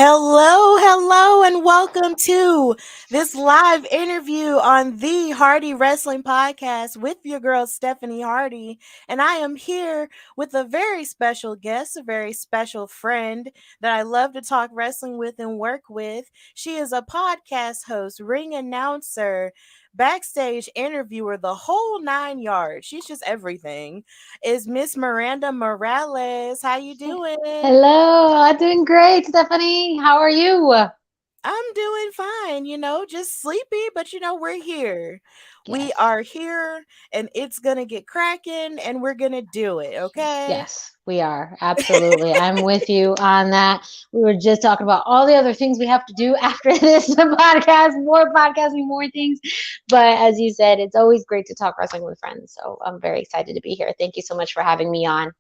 Hello, and welcome to this live interview on the Hardy Wrestling Podcast with your girl Stephanie Hardy. And I am here with a very special guest, a very special friend that I love to talk wrestling with and work with. She is a podcast host, ring announcer, backstage interviewer, the whole nine yards. She's just everything. Is Miss Miranda Morales. How you doing? Hello, I'm doing great, Stephanie. How are you? I'm doing fine, just sleepy, but we're here. We Yes, are here and it's gonna get cracking and we're gonna do it, okay? yes, we are. Absolutely. I'm with you on that. We were just talking about all the other things we have to do after this podcast, more podcasting, more things. But as you said, it's always great to talk wrestling with friends. So I'm very excited to be here. Thank you so much for having me on.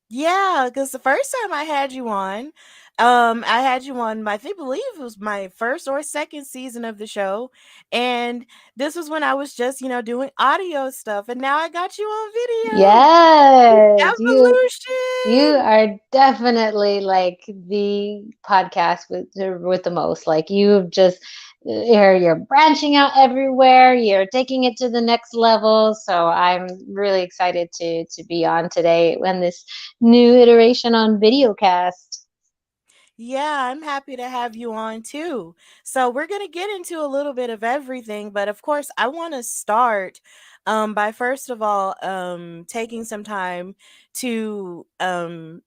Yeah, because the first time I had you on, I think believe it was my first or second season of the show. And this was when I was just, doing audio stuff. And now I got you on video. Yes, you Evolution. are definitely like the podcast with the most. Like you've just you're branching out everywhere. You're taking it to the next level. So I'm really excited to be on today when this new iteration on videocast. Yeah, I'm happy to have you on too. So, we're going to get into a little bit of everything, but of course, I want to start by first of all taking some time to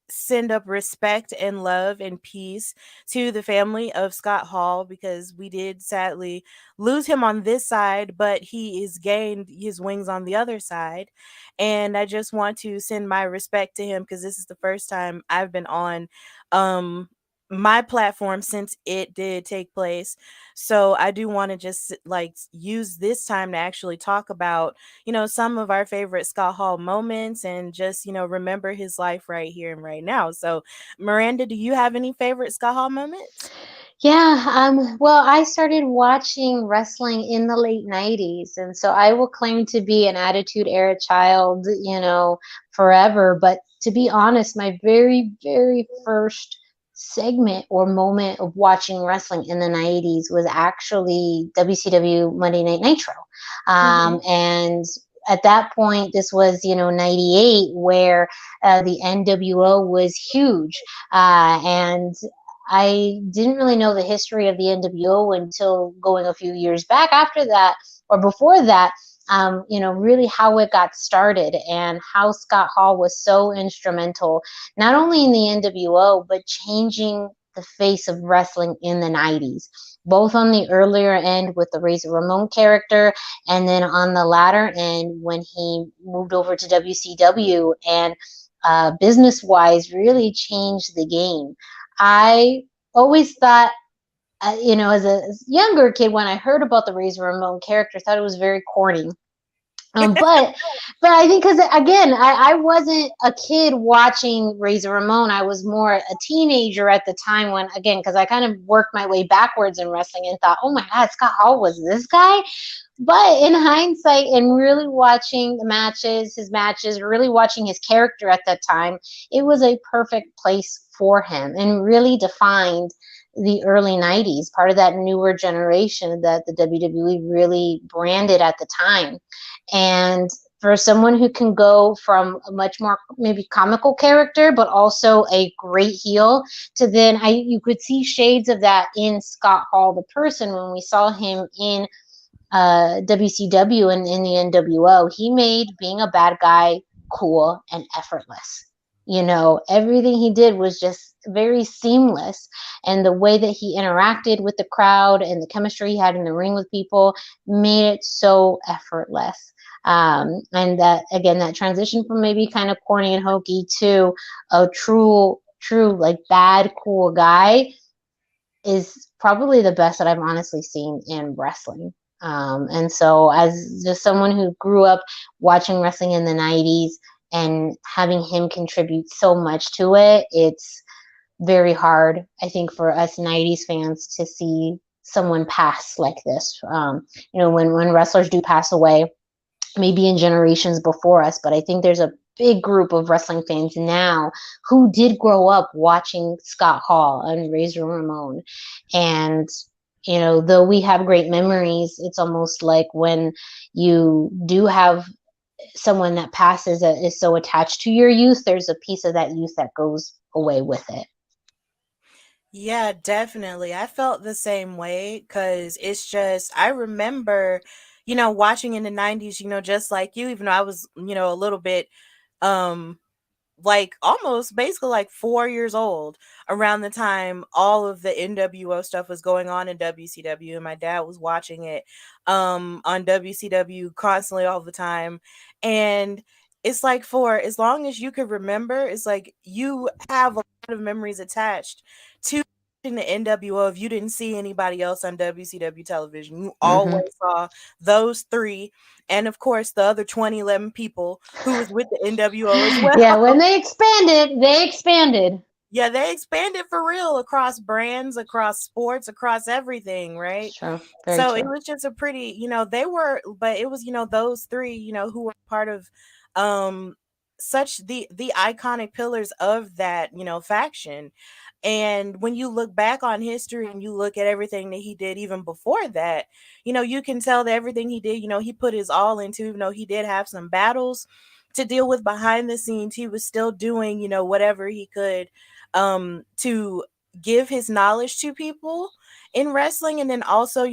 send up respect and love and peace to the family of Scott Hall because we did sadly lose him on this side, but he is gained his wings on the other side. And I just want to send my respect to him because this is the first time I've been on um my platform since it did take place. So I do want to just like use this time to actually talk about, some of our favorite Scott Hall moments and just, remember his life right here and right now. So Miranda, do you have any favorite Scott Hall moments? Yeah, well, I started watching wrestling in the late 90s, and so I will claim to be an Attitude Era child, forever. But to be honest, my very, very first segment or moment of watching wrestling in the 90s was actually WCW Monday Night Nitro. Mhm. And at that point, this was, 98, where the NWO was huge. And I didn't really know the history of the NWO until going a few years back after that, or before that, really how it got started and how Scott Hall was so instrumental, not only in the NWO, but changing the face of wrestling in the 90s, both on the earlier end with the Razor Ramon character, and then on the latter end when he moved over to WCW and business wise really changed the game. I always thought, as a younger kid, when I heard about the Razor Ramon character, thought it was very corny. But I think because again, I wasn't a kid watching Razor Ramon. I was more a teenager at the time when, again, because I kind of worked my way backwards in wrestling and thought, oh my God, Scott Hall was this guy. But in hindsight, and really watching his matches, really watching his character at that time, it was a perfect place for him and really defined the early 90s, part of that newer generation that the WWE really branded at the time. And for someone who can go from a much more maybe comical character, but also a great heel, to then you could see shades of that in Scott Hall, the person, when we saw him in WCW and in the NWO. He made being a bad guy cool and effortless. Everything he did was just very seamless. And the way that he interacted with the crowd and the chemistry he had in the ring with people made it so effortless. And that, again, that transition from maybe kind of corny and hokey to a true, like bad, cool guy is probably the best that I've honestly seen in wrestling. And so, as just someone who grew up watching wrestling in the 90s and having him contribute so much to it, it's very hard, I think, for us 90s fans to see someone pass like this. When wrestlers do pass away, maybe in generations before us, but I think there's a big group of wrestling fans now who did grow up watching Scott Hall and Razor Ramon. And, though we have great memories, it's almost like when you do have someone that passes that is so attached to your youth, there's a piece of that youth that goes away with it. Yeah, definitely. I felt the same way because it's just, I remember, watching in the 90s, just like you, even though I was, a little bit, um, like almost basically like 4 years old around the time all of the NWO stuff was going on in WCW, and my dad was watching it on WCW constantly all the time. And it's like, for as long as you could remember, it's like you have a lot of memories attached to watching the NWO. If you didn't see anybody else on WCW television, you Mm-hmm. always saw those three, and of course the other 2011 people who was with the NWO as well. Yeah, when they expanded, they expanded. Yeah, they expanded for real across brands, across sports, across everything, It's right? true. Very So it true. was just a pretty, they were, but it was, those three, who were part of um such the iconic pillars of that, faction. And when you look back on history and you look at everything that he did even before that, you can tell that everything he did, he put his all into, even though he did have some battles to deal with behind the scenes, he was still doing, whatever he could to give his knowledge to people in wrestling, and then also,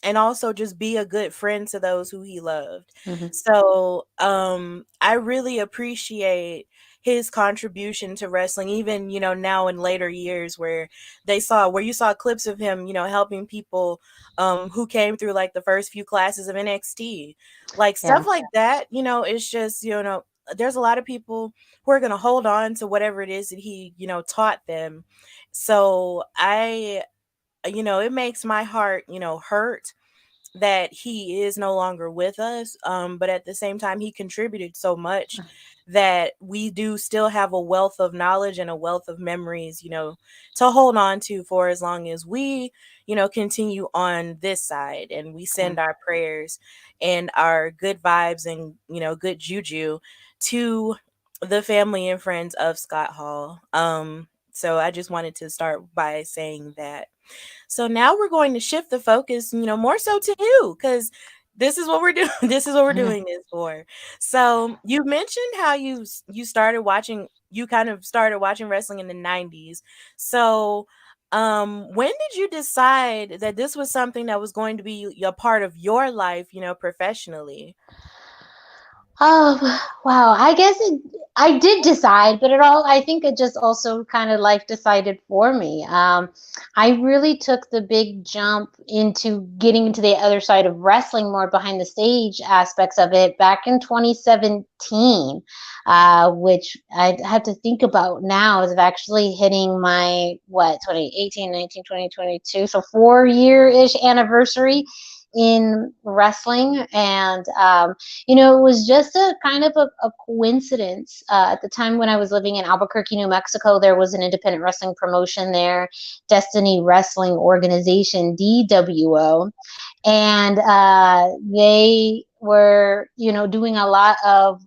and also just be a good friend to those who he loved. Mm-hmm. So I really appreciate his contribution to wrestling, even, now in later years, where you saw clips of him, helping people who came through like the first few classes of NXT, like Yeah. stuff like that. It's just, there's a lot of people who are going to hold on to whatever it is that he, taught them. So it makes my heart, hurt that he is no longer with us. But at the same time, he contributed so much that we do still have a wealth of knowledge and a wealth of memories, to hold on to for as long as we, continue on this side. And we Yeah. send our prayers and our good vibes and, good juju to the family and friends of Scott Hall. So I just wanted to start by saying that. So now we're going to shift the focus, more so to you, because this is what we're doing. This is what we're Yeah. doing this for. So you mentioned how you started watching. You kind of started watching wrestling in the 90s. So when did you decide that this was something that was going to be a part of your life, professionally? Oh, wow. I did decide, but I think it just also kind of like decided for me. I really took the big jump into getting into the other side of wrestling, more behind the stage aspects of it, back in 2017, which I have to think about now as of actually hitting my, 2018, 19, 20, 22. So 4 year-ish anniversary in wrestling. And it was just a kind of a coincidence. At the time when I was living in Albuquerque, New Mexico, there was an independent wrestling promotion there, Destiny Wrestling Organization, DWO. And they were, doing a lot of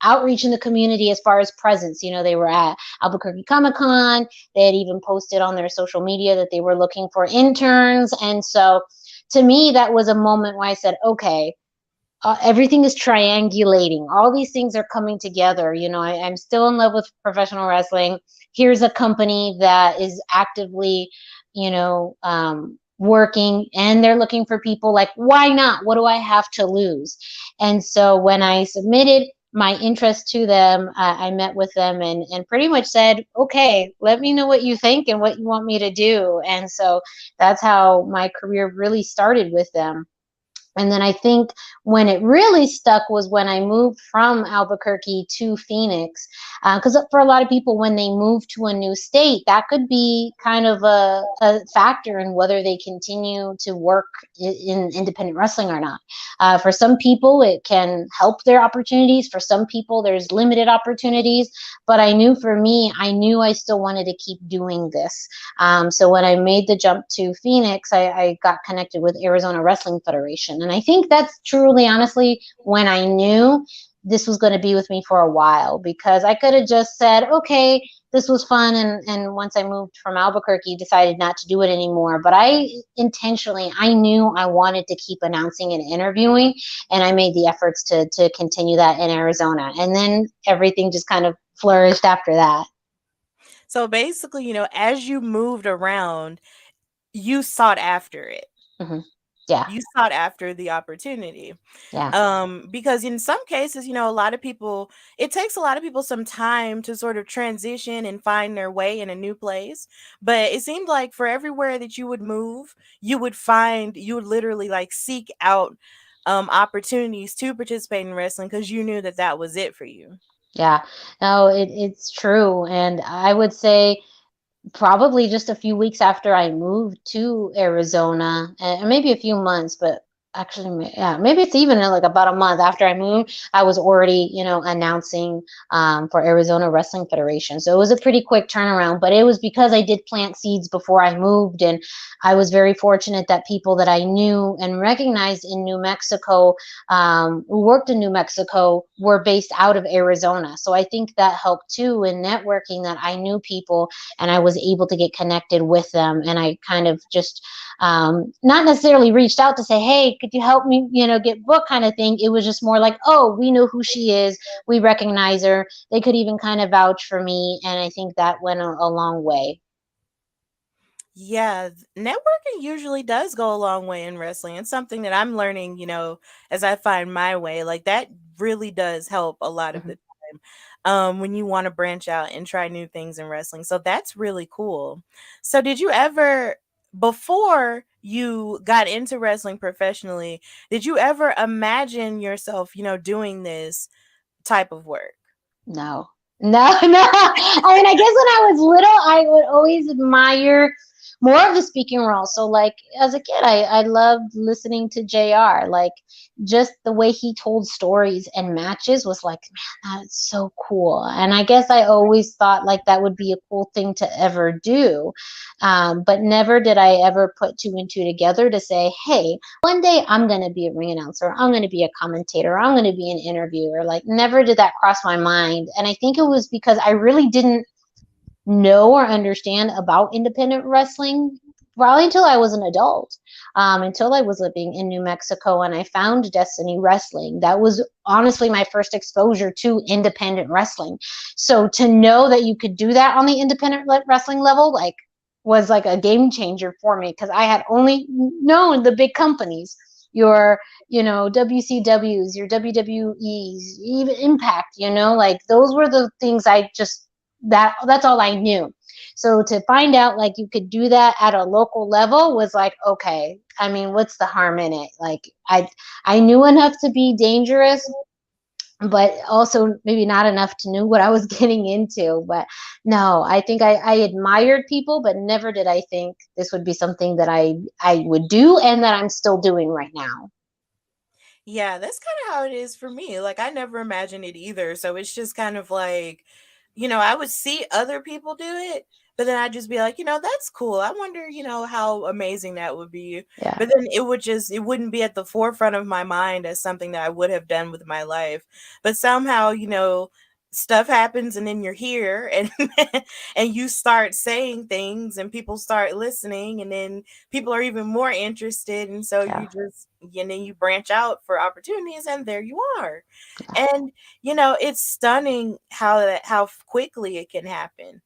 outreach in the community as far as presence. They were at Albuquerque Comic Con. They had even posted on their social media that they were looking for interns. And so to me, that was a moment where I said, okay, everything is triangulating. All these things are coming together. I'm still in love with professional wrestling. Here's a company that is actively, working, and they're looking for people. Like, why not? What do I have to lose? And so when I submitted my interest to them, I met with them and pretty much said, okay, let me know what you think and what you want me to do. And so that's how my career really started with them. And then I think when it really stuck was when I moved from Albuquerque to Phoenix. Because for a lot of people, when they move to a new state, that could be kind of a factor in whether they continue to work in independent wrestling or not. For some people, it can help their opportunities. For some people, there's limited opportunities. But I knew for me, I still wanted to keep doing this. So when I made the jump to Phoenix, I got connected with Arizona Wrestling Federation. And I think that's truly, honestly, when I knew this was going to be with me for a while, because I could have just said, okay, this was fun, and once I moved from Albuquerque, decided not to do it anymore. But I knew I wanted to keep announcing and interviewing, and I made the efforts to continue that in Arizona. And then everything just kind of flourished after that. So basically, as you moved around, you sought after it. Hmm. Yeah, You sought after the opportunity. yeah, Because in some cases, a lot of people, it takes a lot of people some time to sort of transition and find their way in a new place. But it seemed like for everywhere that you would move, you would literally like seek out opportunities to participate in wrestling because you knew that that was it for you. yeah. No, it's true. And I would say probably just a few weeks after I moved to Arizona, and maybe a few months, but actually, yeah, maybe it's even like about a month after I moved, I was already, announcing for Arizona Wrestling Federation. So it was a pretty quick turnaround, but it was because I did plant seeds before I moved, and I was very fortunate that people that I knew and recognized in New Mexico, who worked in New Mexico, were based out of Arizona. So I think that helped too in networking, that I knew people and I was able to get connected with them. And I kind of just not necessarily reached out to say, hey, could you help me, get booked kind of thing. It was just more like, oh, we know who she is. We recognize her. They could even kind of vouch for me. And I think that went a long way. Yeah, networking usually does go a long way in wrestling. It's something that I'm learning, as I find my way. Like that really does help a lot of Mhm. the time when you want to branch out and try new things in wrestling. So that's really cool. So did you ever, before you got into wrestling professionally, did you ever imagine yourself, doing this type of work? No, no, no. I mean, I guess when I was little, I would always admire more of the speaking role. So, like, as a kid, I loved listening to JR. Like, just the way he told stories and matches was like, man, that's so cool. And I guess I always thought like that would be a cool thing to ever do. But never did I ever put two and two together to say, hey, one day I'm going to be a ring announcer, I'm going to be a commentator, I'm going to be an interviewer. Like, never did that cross my mind. And I think it was because I really didn't know or understand about independent wrestling probably until I was an adult, until I was living in New Mexico and I found Destiny Wrestling. That was honestly my first exposure to independent wrestling. So to know that you could do that on the independent wrestling level, like, was like a game changer for me, because I had only known the big companies, your WCWs, your WWEs, even Impact, like those were the things I just, that's all I knew. So to find out like you could do that at a local level was like, okay, I mean, what's the harm in it? Like, I knew enough to be dangerous, but also maybe not enough to know what I was getting into. But no, I think I admired people, but never did I think this would be something that I would do and that I'm still doing right now. Yeah, that's kind of how it is for me. Like, I never imagined it either. So it's just kind of like, I would see other people do it, but then I'd just be like, that's cool. I wonder, how amazing that would be. Yeah. But then it wouldn't be at the forefront of my mind as something that I would have done with my life. But somehow, stuff happens and then you're here and and you start saying things and people start listening and then people are even more interested and so Yeah. and then you branch out for opportunities and there you are. Yeah. And it's stunning how quickly it can happen.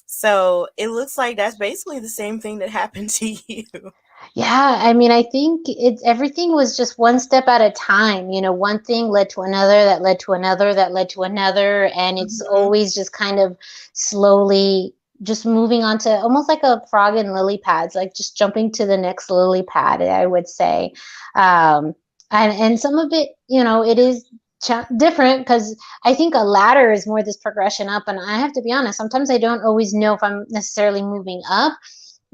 So it looks like that's basically the same thing that happened to you. Yeah, I mean, I think it's everything was just one step at a time. One thing led to another, that led to another, that led to another, and it's Mhm. always just kind of slowly just moving on to almost like a frog in lily pads, like just jumping to the next lily pad, I would say. Um, and some of it, it is different, because I think a ladder is more this progression up, and I have to be honest, sometimes I don't always know if I'm necessarily moving up,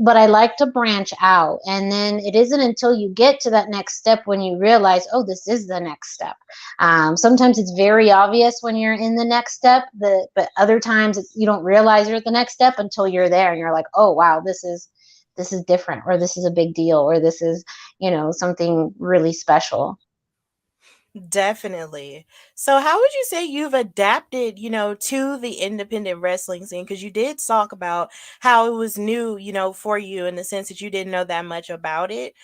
but I like to branch out. And then it isn't until you get to that next step when you realize, oh, this is the next step. Sometimes it's very obvious when you're in the next step, but other times you don't realize you're at the next step until you're there and you're like, oh, wow, this is different, or this is a big deal, or this is, something really special. Definitely. So, how would you say you've adapted, to the independent wrestling scene? Because you did talk about how it was new, for you in the sense that you didn't know that much about it.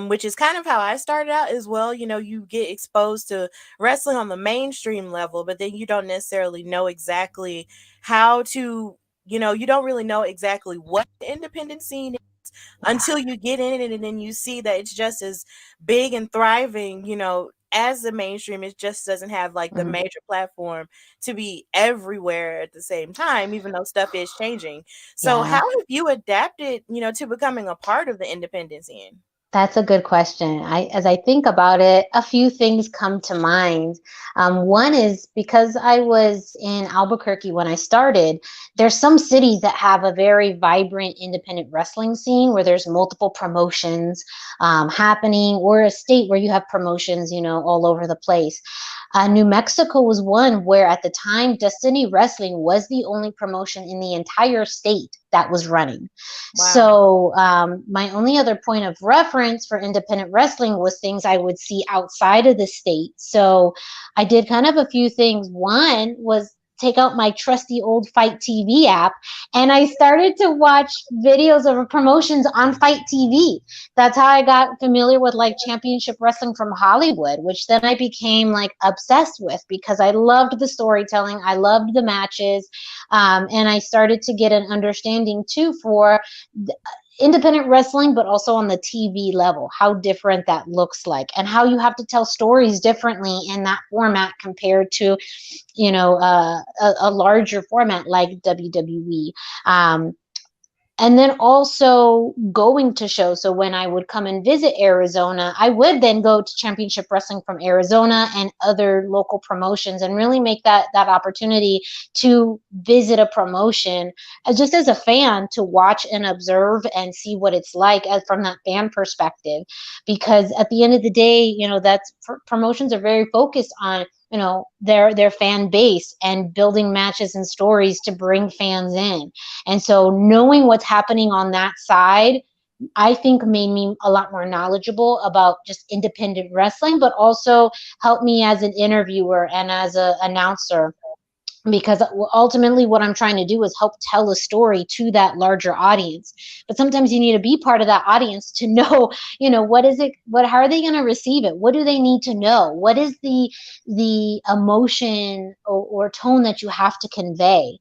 Which is kind of how I started out as well. You get exposed to wrestling on the mainstream level, but then you don't necessarily know exactly how to, you don't really know exactly what the independent scene Yeah. until you get in it and then you see that it's just as big and thriving, as the mainstream. It just doesn't have like the Mhm. major platform to be everywhere at the same time, even though stuff is changing. So how Yeah. have you adapted, to becoming a part of the independent scene? That's a good question. As I think about it, a few things come to mind. One is because I was in Albuquerque when I started, there's some cities that have a very vibrant independent wrestling scene where there's multiple promotions happening, or a state where you have promotions, all over the place. New Mexico was one where at the time, Destiny Wrestling was the only promotion in the entire state that was running. Wow. So, my only other point of reference for independent wrestling was things I would see outside of the state. So, I did kind of a few things. One was take out my trusty old Fight TV app and I started to watch videos of promotions on Fight TV. That's how I got familiar with like championship wrestling from Hollywood, which then I became like obsessed with because I loved the storytelling, I loved the matches, and I started to get an understanding too for independent wrestling, but also on the TV level, how different that looks like, and how you have to tell stories differently in that format compared to, a larger format like WWE. And then also going to shows. So when I would come and visit Arizona, I would then go to Championship Wrestling from Arizona and other local promotions, and really make that opportunity to visit a promotion just as a fan, to watch and observe and see what it's like as from that fan perspective. Because at the end of the day, that's promotions are very focused on their fan base and building matches and stories to bring fans in. And so knowing what's happening on that side, I think made me a lot more knowledgeable about just independent wrestling, but also helped me as an interviewer and as an announcer, because ultimately what I'm trying to do is help tell a story to that larger audience. But sometimes you need to be part of that audience to know, what is it, how are they going to receive it, what do they need to know, what is the emotion or tone that you have to convey.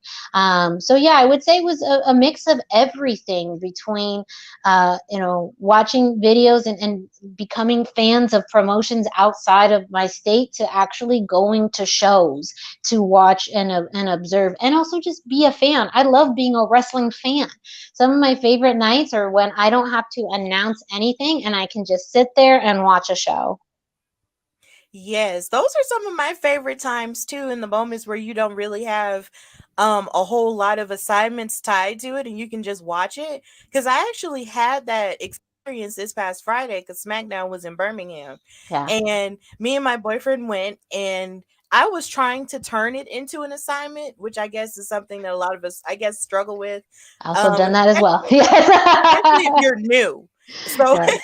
So yeah, I would say it was a mix of everything between watching videos and becoming fans of promotions outside of my state, to actually going to shows to watch and observe, and also just be a fan. I love being a wrestling fan. Some of my favorite nights are when I don't have to announce anything and I can just sit there and watch a show. Yes, those are some of my favorite times too, in the moments where you don't really have a whole lot of assignments tied to it and you can just watch it. Cuz I actually had that experience this past Friday cuz SmackDown was in Birmingham. Yeah. And me and my boyfriend went, and I was trying to turn it into an assignment, which I guess is something that a lot of us, I guess, struggle with. I also have done that as well. Especially, especially if Yes. you're new. So Right.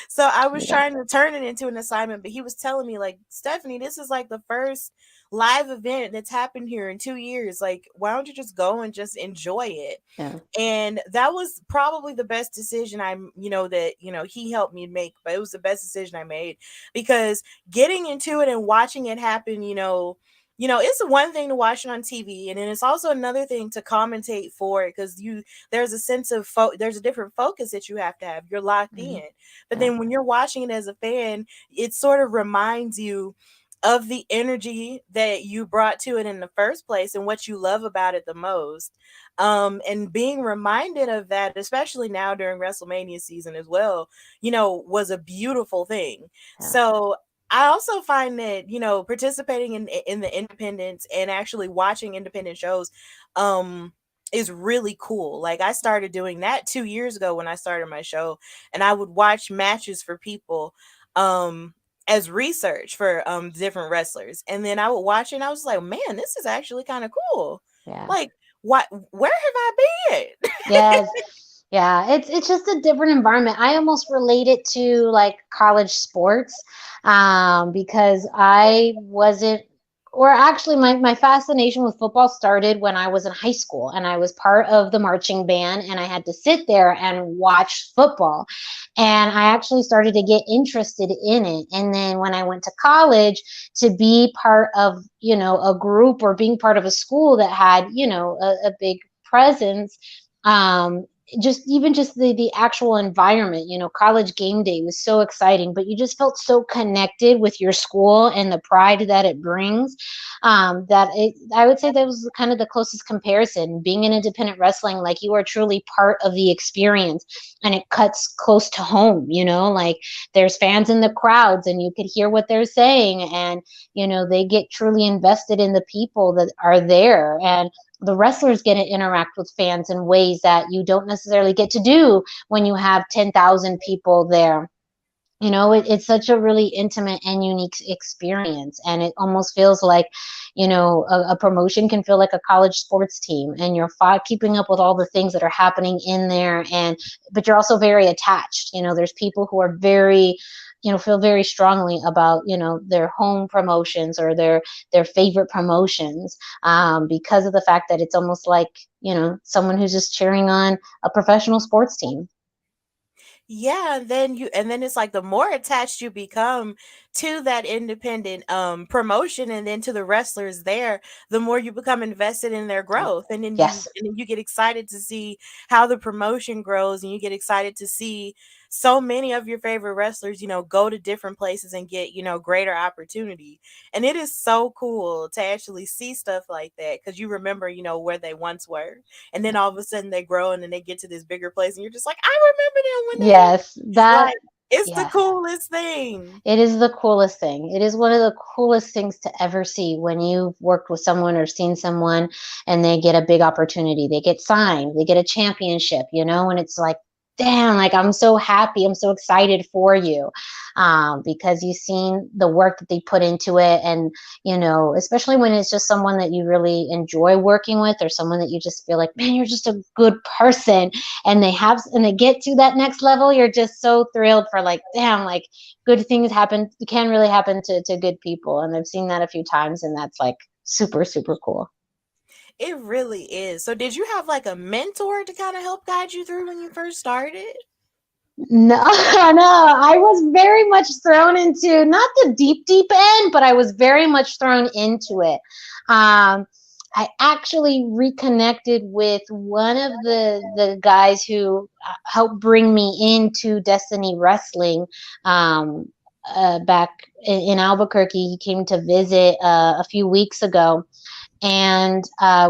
so I was Yeah. trying to turn it into an assignment, but he was telling me like, Stephanie, this is like the first live event that's happened here in 2 years. Like, why don't you just go and just enjoy it? Yeah. And that was probably the best decision that he helped me make, but it was the best decision I made, because getting into it and watching it happen, it's one thing to watch it on TV, and then it's also another thing to commentate for it, because there's a sense of there's a different focus that you have to have. You're locked Mhm. in, but Yeah. then when you're watching it as a fan, it sort of reminds you of the energy that you brought to it in the first place and what you love about it the most. And being reminded of that, especially now during WrestleMania season as well, was a beautiful thing. Yeah. So I also find that, participating in the independents and actually watching independent shows is really cool. Like, I started doing that 2 years ago when I started my show, and I would watch matches for people um as research for different wrestlers. And then I would watch it and I was like, man, this is actually kind of cool. Yeah. Like, what, where have I been? Yes. Yeah, it's just a different environment. I almost relate it to like college sports, because I wasn't, or actually my fascination with football started when I was in high school and I was part of the marching band and I had to sit there and watch football. And I actually started to get interested in it. And then when I went to college, to be part of, a group or being part of a school that had, a big presence, um, just the actual environment, college game day was so exciting, but you just felt so connected with your school and the pride that it brings, that I would say that was kind of the closest comparison. Being in independent wrestling, like, you are truly part of the experience, and it cuts close to home, like there's fans in the crowds and you could hear what they're saying, and they get truly invested in the people that are there, and the wrestlers get to interact with fans in ways that you don't necessarily get to do when you have 10,000 people there. It's such a really intimate and unique experience. And it almost feels like, a promotion can feel like a college sports team, and you're keeping up with all the things that are happening in there. But you're also very attached. There's people who are very, feel very strongly about, their home promotions or their favorite promotions, because of the fact that it's almost like, someone who's just cheering on a professional sports team. Yeah, and then it's like the more attached you become to that independent promotion and then to the wrestlers there, the more you become invested in their growth. Yes. And then you get excited to see how the promotion grows, and you get excited to see so many of your favorite wrestlers, go to different places and get, greater opportunity. And it is so cool to actually see stuff like that because you remember, where they once were. And then all of a sudden they grow and then they get to this bigger place and you're just like, I remember them when they were Yes, that, like, it's the yes. coolest thing. It is the coolest thing. It is one of the coolest things to ever see when you've worked with someone or seen someone and they get a big opportunity. They get signed, they get a championship, and it's like, damn, like, I'm so happy. I'm so excited for you, because you've seen the work that they put into it. And, especially when it's just someone that you really enjoy working with, or someone that you just feel like, man, you're just a good person. And they get to that next level, you're just so thrilled for, like, damn, like, good things happen, can really happen to good people. And I've seen that a few times, and that's like super, super cool. It really is. So did you have like a mentor to kind of help guide you through when you first started? No, no, I was very much thrown into, not the deep, deep end, but I was very much thrown into it. I actually reconnected with one of the guys who helped bring me into Destiny Wrestling, back in Albuquerque. He came to visit a few weeks ago, and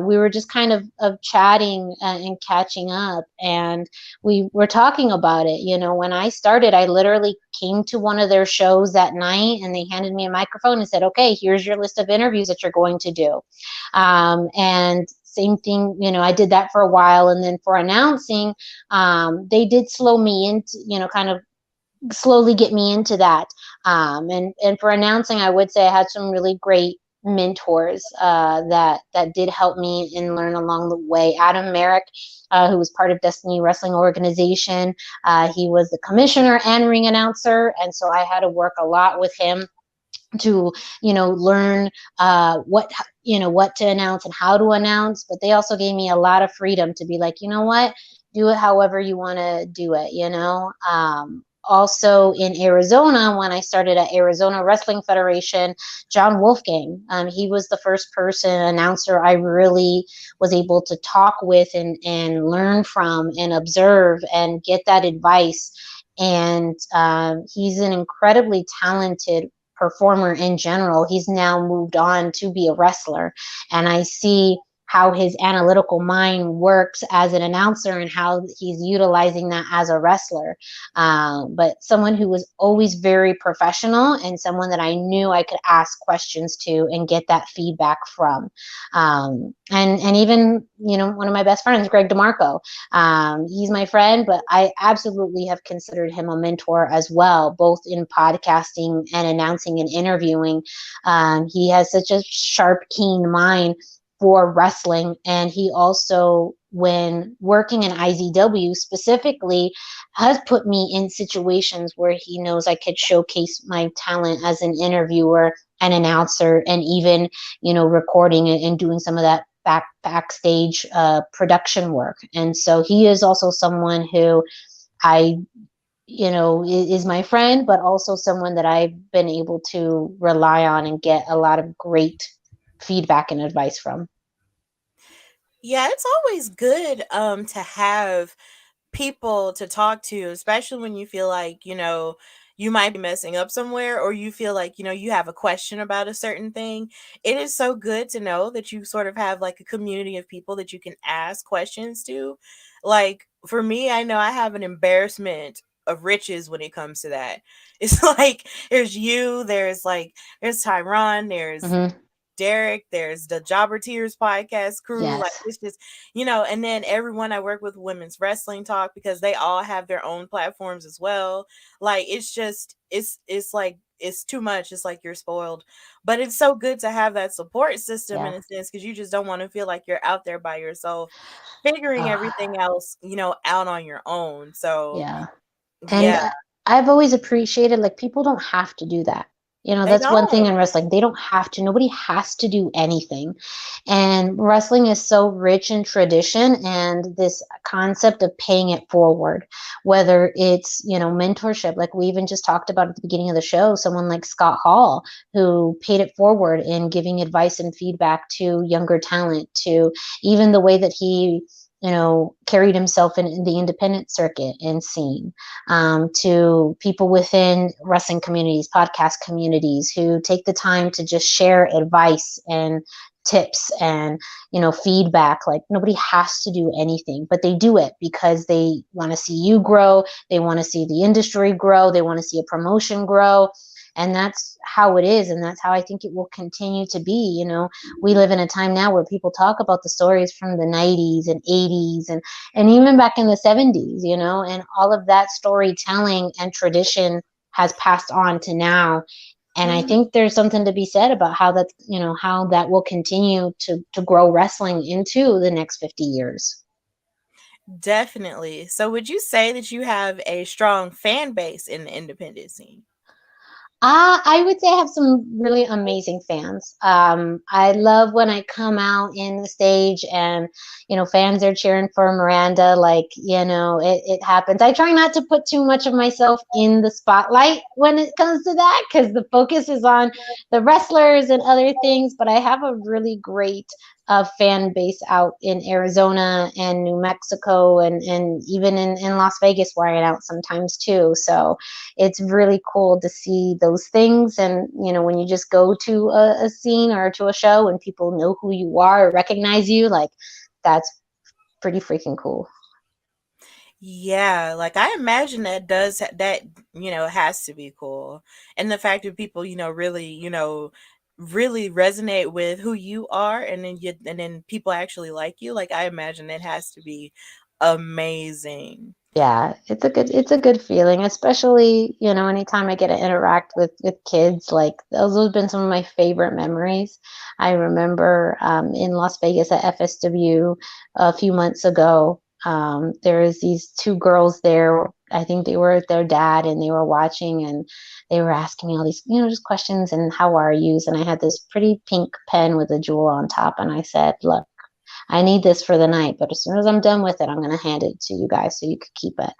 we were just kind of chatting, and catching up, and we were talking about it. When I started, I literally came to one of their shows that night, and they handed me a microphone and said, okay, here's your list of interviews that you're going to do. And same thing, I did that for a while. And then for announcing, they did slow me into, kind of slowly get me into that. And for announcing, I would say I had some really great mentors, that did help me and learn along the way. Adam Merrick, who was part of Destiny Wrestling Organization, he was the commissioner and ring announcer, and so I had to work a lot with him to, learn, what to announce and how to announce. But they also gave me a lot of freedom to be like, what, do it however you want to do it. Also in Arizona, when I started at Arizona Wrestling Federation, John Wolfgang, he was the first person, announcer, I really was able to talk with, and learn from and observe and get that advice. And he's an incredibly talented performer in general. He's now moved on to be a wrestler. And I see how his analytical mind works as an announcer and how he's utilizing that as a wrestler. But someone who was always very professional, and someone that I knew I could ask questions to and get that feedback from. And even, one of my best friends, Greg DeMarco, he's my friend, but I absolutely have considered him a mentor as well, both in podcasting and announcing and interviewing. He has such a sharp, keen mind for wrestling, and he also when working in IZW specifically has put me in situations where he knows I could showcase my talent as an interviewer, an announcer, and even, recording and doing some of that backstage production work. And so he is also someone who I, is my friend, but also someone that I've been able to rely on and get a lot of great feedback and advice from. Yeah, it's always good to have people to talk to, especially when you feel like, you might be messing up somewhere, or you feel like, you have a question about a certain thing. It is so good to know that you sort of have like a community of people that you can ask questions to. Like for me, I know I have an embarrassment of riches when it comes to that. It's like there's you, there's Tyron, there's Hmm. Derek, there's the Jobber Tears podcast crew. Like Yes. it's just, and then everyone I work with women's wrestling talk, because they all have their own platforms as well. Like it's just it's like it's too much. It's like you're spoiled. But it's so good to have that support system in Yeah. a sense, because you just don't want to feel like you're out there by yourself figuring Uh, everything else, out on your own. So yeah. And yeah, I've always appreciated, like, people don't have to do that. they That's one thing don't. in wrestling. They don't have to. Nobody has to do anything. And wrestling is so rich in tradition and this concept of paying it forward, whether it's, mentorship, like we even just talked about at the beginning of the show, someone like Scott Hall, who paid it forward in giving advice and feedback to younger talent, to even the way that he, carried himself in the independent circuit and scene, to people within wrestling communities, podcast communities who take the time to just share advice and tips and, feedback. Like, nobody has to do anything, but they do it because they want to see you grow, they want to see the industry grow, they want to see a promotion grow. And that's how it is, and that's how I think it will continue to be. We live in a time now where people talk about the stories from the 90s and 80s, and even back in the 70s, and all of that storytelling and tradition has passed on to now. And I Mhm. think there's something to be said about how that's, how that will continue to grow wrestling into the next 50 years. Definitely. So would you say that you have a strong fan base in the independent scene? I would say I have some really amazing fans. I love when I come out in the stage and, fans are cheering for Miranda. Like, it happens. I try not to put too much of myself in the spotlight when it comes to that, because the focus is on the wrestlers and other things. But I have a really great fan base out in Arizona and New Mexico, and even in Las Vegas, where I out sometimes too. So it's really cool to see those things. And, when you just go to a scene or to a show and people know who you are or recognize you, like, that's pretty freaking cool. Yeah, like I imagine that that has to be cool. And the fact that people, really resonate with who you are, and then people actually like you, like I imagine that has to be amazing. Yeah, it's a good feeling, especially, anytime I get to interact with kids. Like, those have been some of my favorite memories. I remember in Las Vegas at FSW a few months ago. There was these two girls there. I think they were with their dad, and they were watching, and they were asking me all these, just questions and how are yous. And I had this pretty pink pen with a jewel on top, and I said, "Look, I need this for the night, but as soon as I'm done with it, I'm going to hand it to you guys so you could keep it."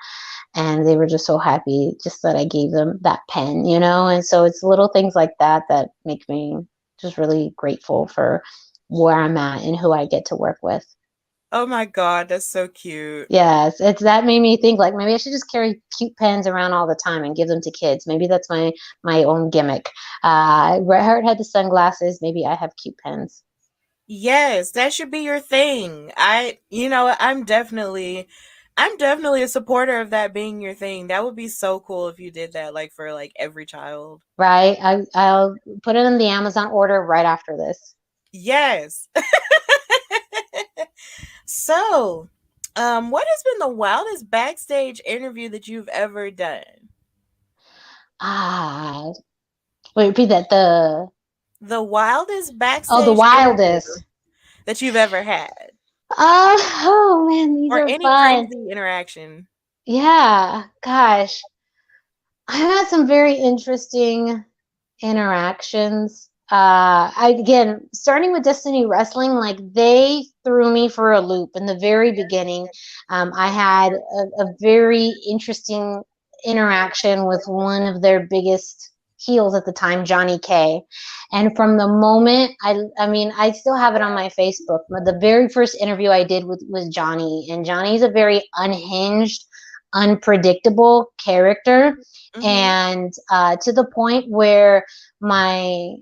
And they were just so happy just that I gave them that pen, And so it's little things like that that make me just really grateful for where I'm at and who I get to work with. Oh my god, that's so cute. Yes, it's that made me think, like, maybe I should just carry cute pens around all the time and give them to kids. Maybe that's my own gimmick. Heart had the sunglasses. Maybe I have cute pens. Yes, that should be your thing. I'm definitely a supporter of that being your thing. That would be so cool if you did that, like for like every child. Right? I'll put it in the Amazon order right after this. Yes. So, what has been the wildest backstage interview that you've ever done? Ah, wait, repeat that. The The wildest Oh, the backstage interview wildest. that you've ever had. Oh man, these or are any fun. crazy interaction? Yeah, gosh. I had some very interesting interactions. I again, starting with Destiny Wrestling, like they threw me for a loop in the very beginning. I had a very interesting interaction with one of their biggest heels at the time, Johnny K. And from the moment I mean, I still have it on my Facebook. But the very first interview I did with was Johnny, and Johnny's a very unhinged, unpredictable character, Mm-hmm. and to the point where my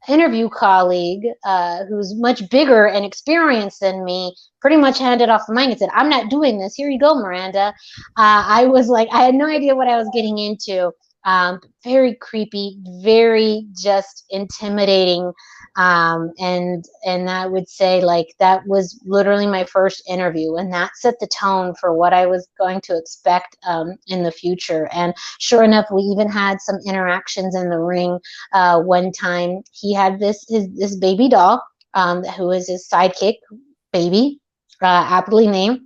interview colleague, who's much bigger and experienced than me, pretty much handed off the mic and said, "I'm not doing this. Here you go, Miranda." I was like, I had no idea what I was getting into. Very creepy, very just intimidating. And I would say like that was literally my first interview, and that set the tone for what I was going to expect in the future. And sure enough, we even had some interactions in the ring. One time, he had this baby doll, who was his sidekick baby, aptly named,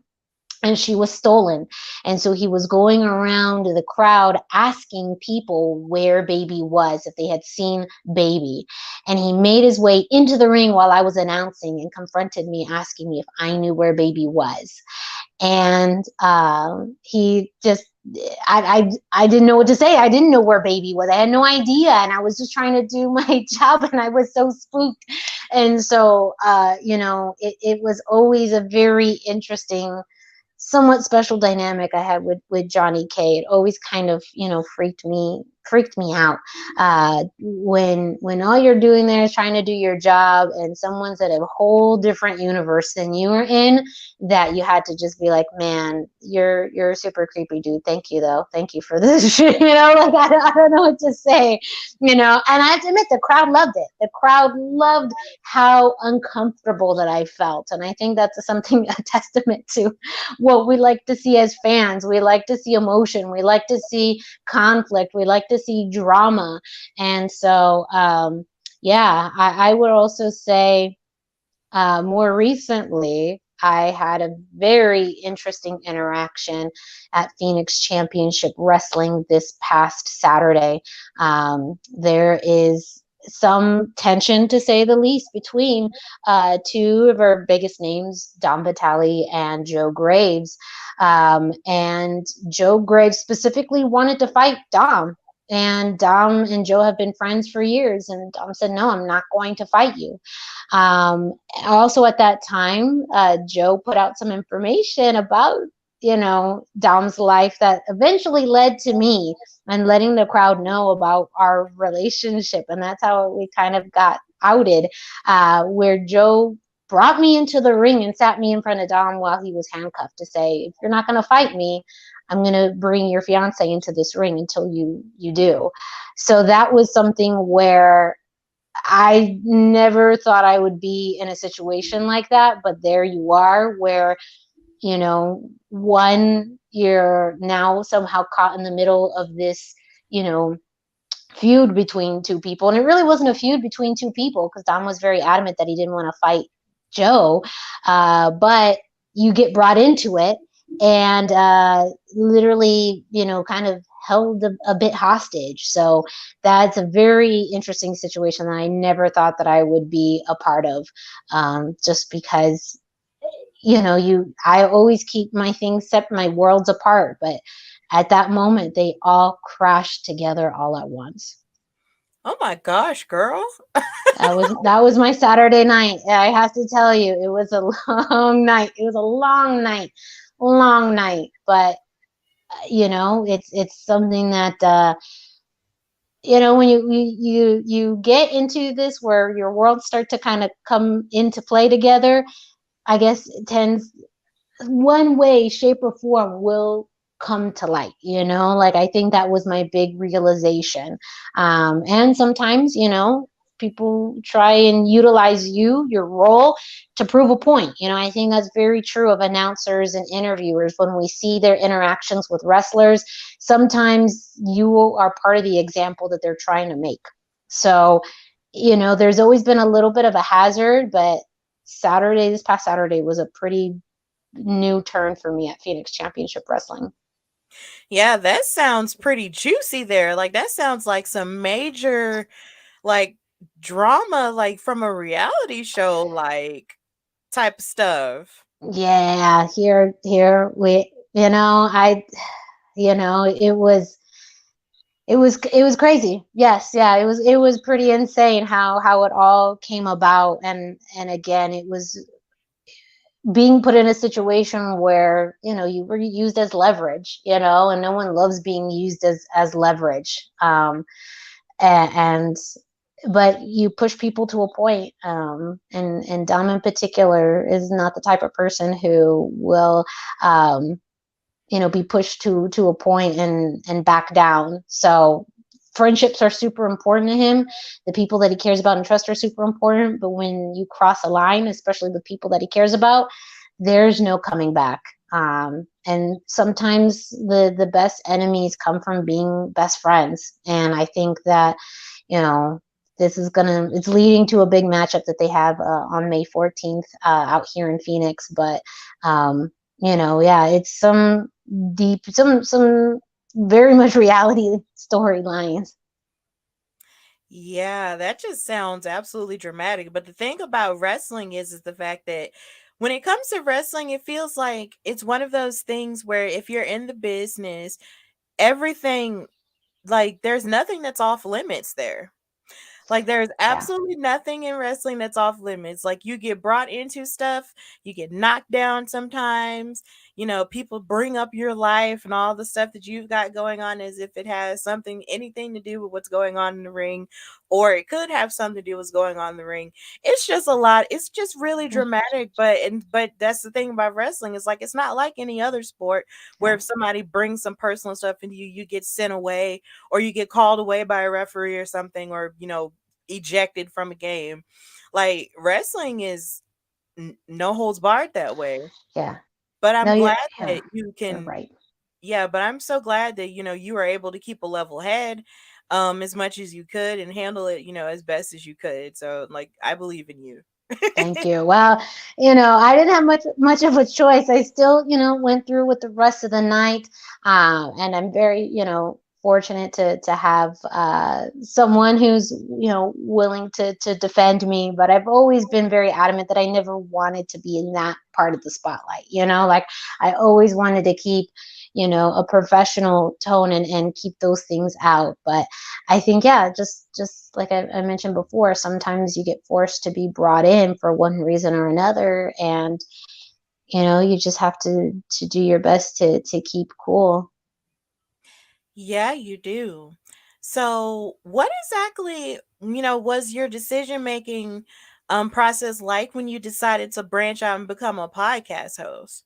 and she was stolen. And so he was going around the crowd asking people where baby was, if they had seen baby. And he made his way into the ring while I was announcing and confronted me, asking me if I knew where baby was. And he just, I didn't know what to say. I didn't know where baby was. I had no idea, and I was just trying to do my job, and I was so spooked. And so, it was always a very interesting, somewhat special dynamic I had with Johnny K. It always kind of, freaked me out. When all you're doing there is trying to do your job, and someone's at a whole different universe than you are in, that you had to just be like, man, you're super creepy, dude. Thank you though. Thank you for this shit. Like I don't know what to say. And I have to admit, the crowd loved it. The crowd loved how uncomfortable that I felt. And I think that's something, a testament to what we like to see as fans. We like to see emotion. We like to see conflict. We like to see drama. And so, yeah, I would also say, more recently, I had a very interesting interaction at Phoenix Championship Wrestling this past Saturday. There is some tension, to say the least, between two of our biggest names, Dom Vitale and Joe Graves. And Joe Graves specifically wanted to fight Dom. And Dom and Joe have been friends for years. And Dom said, "No, I'm not going to fight you." Also, at that time, Joe put out some information about, Dom's life that eventually led to me and letting the crowd know about our relationship. And that's how we kind of got outed, where Joe brought me into the ring and sat me in front of Dom while he was handcuffed to say, "If you're not going to fight me, I'm going to bring your fiance into this ring until you do." So that was something where I never thought I would be in a situation like that, but there you are, where, one, you're now somehow caught in the middle of this, you know, feud between two people. And it really wasn't a feud between two people, because Dom was very adamant that he didn't want to fight Joe. But you get brought into it, and literally, kind of held a bit hostage. So that's a very interesting situation that I never thought that I would be a part of, just because, I always keep my things separate, my worlds apart. But at that moment, they all crashed together all at once. Oh my gosh, girl. That was my Saturday night. I have to tell you, it was a long night. It was a long night. But it's something that, when you get into this, where your worlds start to kind of come into play together. I guess it tends, one way, shape, or form, will come to light. Like, I think that was my big realization. And sometimes, people try and utilize your role, to prove a point. I think that's very true of announcers and interviewers. When we see their interactions with wrestlers, sometimes you are part of the example that they're trying to make. So, there's always been a little bit of a hazard, but Saturday, this past Saturday, was a pretty new turn for me at Phoenix Championship Wrestling. Yeah, that sounds pretty juicy there. Like that sounds like some major like drama like from a reality show like type of stuff. Yeah, here we, it was crazy. Yes, yeah, it was pretty insane how it all came about, and again, it was being put in a situation where you were used as leverage, and no one loves being used as leverage. And but you push people to a point, and Dom in particular is not the type of person who will be pushed to a point and back down. So friendships are super important to him. The people that he cares about and trust are super important. But when you cross a line, especially with people that he cares about, there's no coming back. And sometimes the best enemies come from being best friends. And I think that, you know, it's leading to a big matchup that they have on May 14th out here in Phoenix. But, yeah, it's some very much reality storylines. Yeah, that just sounds absolutely dramatic. But the thing about wrestling is the fact that when it comes to wrestling, it feels like it's one of those things where if you're in the business, everything like there's nothing that's off limits there. Like there's Yeah. absolutely nothing in wrestling that's off limits. Like you get brought into stuff, you get knocked down sometimes. People bring up your life and all the stuff that you've got going on as if it has anything to do with what's going on in the ring, or it could have something to do with what's going on in the ring. It's just a lot. It's just really dramatic. But that's the thing about wrestling. It's like it's not like any other sport where Yeah. if somebody brings some personal stuff into you, you get sent away or you get called away by a referee or something, or ejected from a game. Like wrestling is no holds barred that way. Yeah. But No, I'm you're glad yeah, that you you're can, right. yeah, but I'm so glad that you were able to keep a level head as much as you could and handle it, as best as you could. So like I believe in you. Thank you. Well, I didn't have much of a choice. I still, went through with the rest of the night, and I'm very, fortunate to have someone who's, willing to defend me. But I've always been very adamant that I never wanted to be in that part of the spotlight. Like I always wanted to keep, a professional tone and keep those things out. But I think, yeah, just like I mentioned before, sometimes you get forced to be brought in for one reason or another, and you just have to do your best to keep cool. Yeah, you do. So, what exactly, was your decision making process like when you decided to branch out and become a podcast host?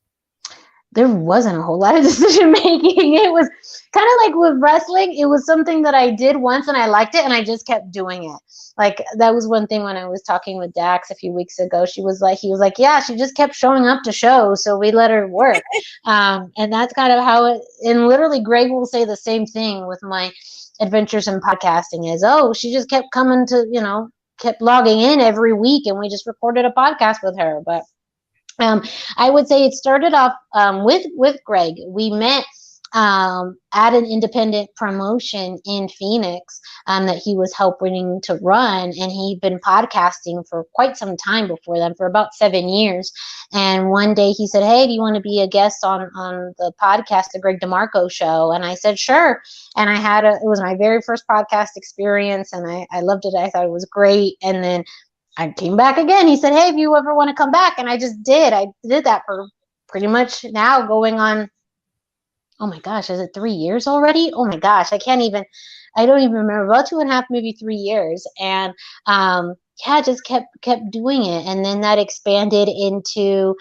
There wasn't a whole lot of decision making. It was kind of like with wrestling. It was something that I did once and I liked it and I just kept doing it. Like that was one thing when I was talking with Dax a few weeks ago. He was like, yeah, she just kept showing up to shows, so we let her work. And that's kind of how it. And literally, Greg will say the same thing with my adventures in podcasting. Is she just kept coming to kept logging in every week, and we just recorded a podcast with her, but. Um, I would say it started off with Greg. We met at an independent promotion in Phoenix that he was helping to run, and he'd been podcasting for quite some time before then, for about 7 years. And one day he said, "Hey, do you want to be a guest on the podcast, the Greg DeMarco Show?" And I said, "Sure." And it was my very first podcast experience, and I loved it. I thought it was great. And then I came back again. He said, "Hey, if you ever want to come back," and I just did. I did that for pretty much now going on. Oh my gosh, is it 3 years already? Oh my gosh, I don't even remember. About 2.5, maybe 3 years, and yeah, just kept doing it, and then that expanded into,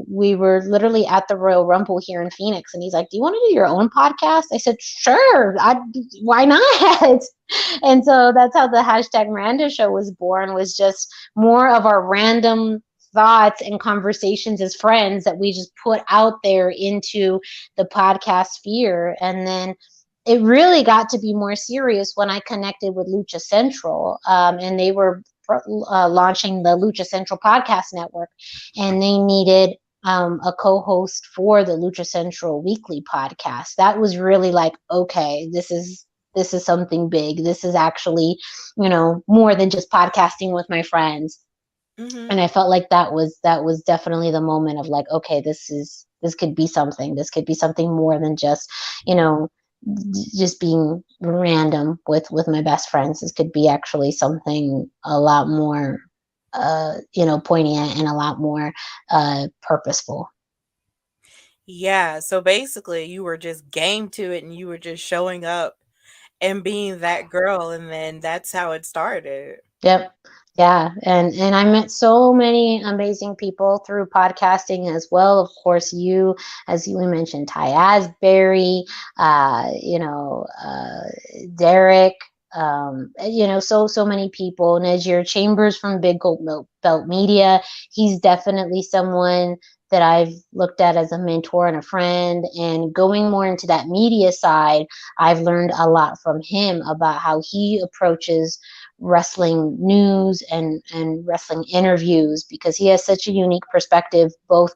we were literally at the Royal Rumble here in Phoenix, and he's like, "Do you want to do your own podcast?" I said, "Sure, why not?" And so that's how the hashtag Miranda Show was born. Was just more of our random thoughts and conversations as friends that we just put out there into the podcast sphere. And then it really got to be more serious when I connected with Lucha Central, and they were launching the Lucha Central podcast network, and they needed a co-host for the Lucha Central weekly podcast. That was really like, okay, this is something big. This is actually, more than just podcasting with my friends. Mm-hmm. And I felt like that was definitely the moment of like, okay, this could be something. This could be something more than just, you know, just being random with my best friends. This could be actually something a lot more poignant and a lot more purposeful. Yeah, so basically you were just game to it and you were just showing up and being that girl, and then that's how it started. Yep. Yeah. And I met so many amazing people through podcasting as well. Of course, you, as you mentioned, Ty Asbury, Derek, so many people. Najir Chambers from Big Gold Belt Media. He's definitely someone that I've looked at as a mentor and a friend. And going more into that media side, I've learned a lot from him about how he approaches wrestling news and wrestling interviews, because he has such a unique perspective, both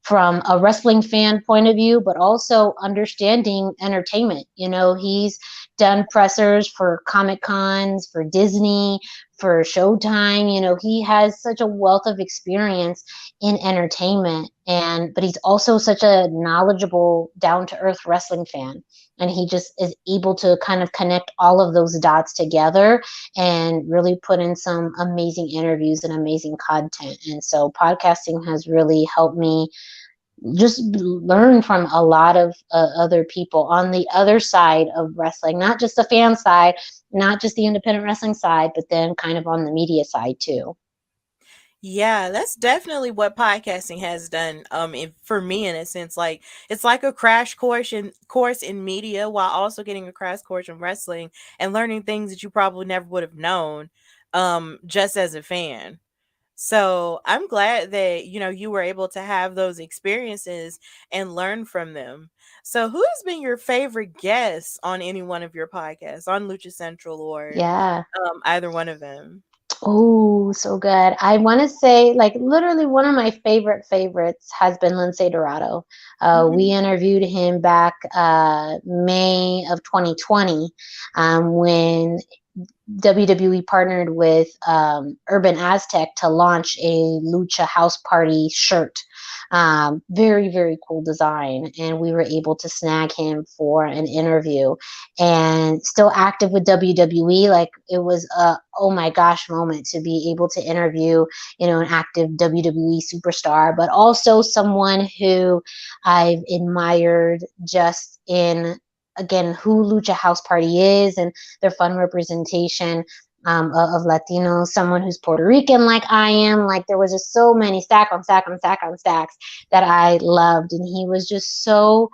from a wrestling fan point of view, but also understanding entertainment. He's done pressers for Comic Cons, for Disney, for Showtime. He has such a wealth of experience in entertainment, but he's also such a knowledgeable, down to earth wrestling fan. And he just is able to kind of connect all of those dots together and really put in some amazing interviews and amazing content. And so podcasting has really helped me just learn from a lot of other people on the other side of wrestling, not just the fan side, not just the independent wrestling side, but then kind of on the media side too. Yeah, that's definitely what podcasting has done for me, in a sense. Like, it's like a crash course in media, while also getting a crash course in wrestling and learning things that you probably never would have known just as a fan. So, I'm glad that you were able to have those experiences and learn from them. So, who has been your favorite guest on any one of your podcasts, on Lucha Central or Yeah. either one of them? Oh, so good. I want to say, like, literally one of my favorite favorites has been Lindsay Dorado. We Mhm. interviewed him back May of 2020, when WWE partnered with Urban Aztec to launch a Lucha House Party shirt. Very, very cool design. And we were able to snag him for an interview, and still active with WWE. Like, it was a oh my gosh moment to be able to interview, an active WWE superstar, but also someone who I've admired just in, again, who Lucha House Party is and their fun representation of Latinos, someone who's Puerto Rican like I am. Like, there was just so many stack on stack on stack on stacks that I loved. And he was just so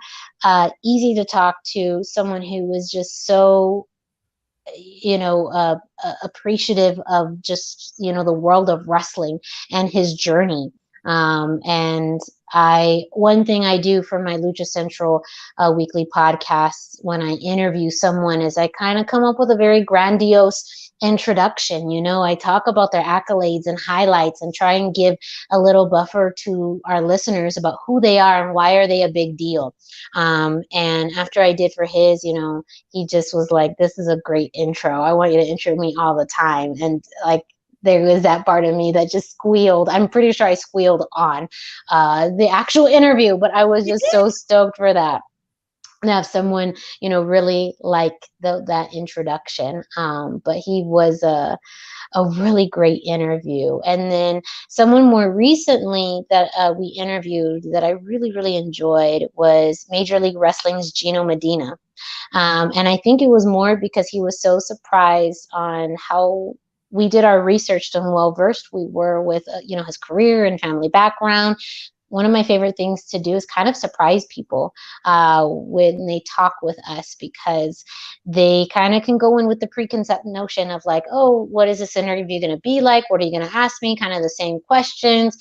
easy to talk to, someone who was just so appreciative of just the world of wrestling and his journey. And I one thing I do for my Lucha Central weekly podcast when I interview someone is I kind of come up with a very grandiose introduction. I talk about their accolades and highlights and try and give a little buffer to our listeners about who they are and why are they a big deal. And after I did for his, he just was like, this is a great intro. I want you to intro me all the time. And like, there was that part of me that just squealed. I'm pretty sure I squealed on the actual interview, but I was You just did. so stoked for that. To have someone, really like that introduction. But he was a really great interview. And then someone more recently that we interviewed that I really, really enjoyed was Major League Wrestling's Gino Medina. And I think it was more because he was so surprised on how we did our research and well versed we were with, his career and family background. One of my favorite things to do is kind of surprise people when they talk with us, because they kind of can go in with the preconceived notion of like, oh, what is this interview going to be like? What are you going to ask me? Kind of the same questions.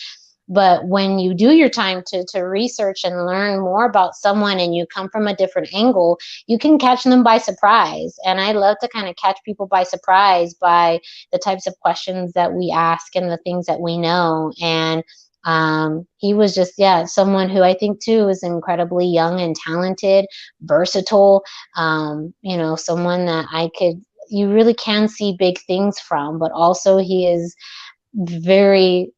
But when you do your time to research and learn more about someone and you come from a different angle, you can catch them by surprise. And I love to kind of catch people by surprise by the types of questions that we ask and the things that we know. And he was just, yeah, someone who I think too is incredibly young and talented, versatile, someone that you really can see big things from, but also he is very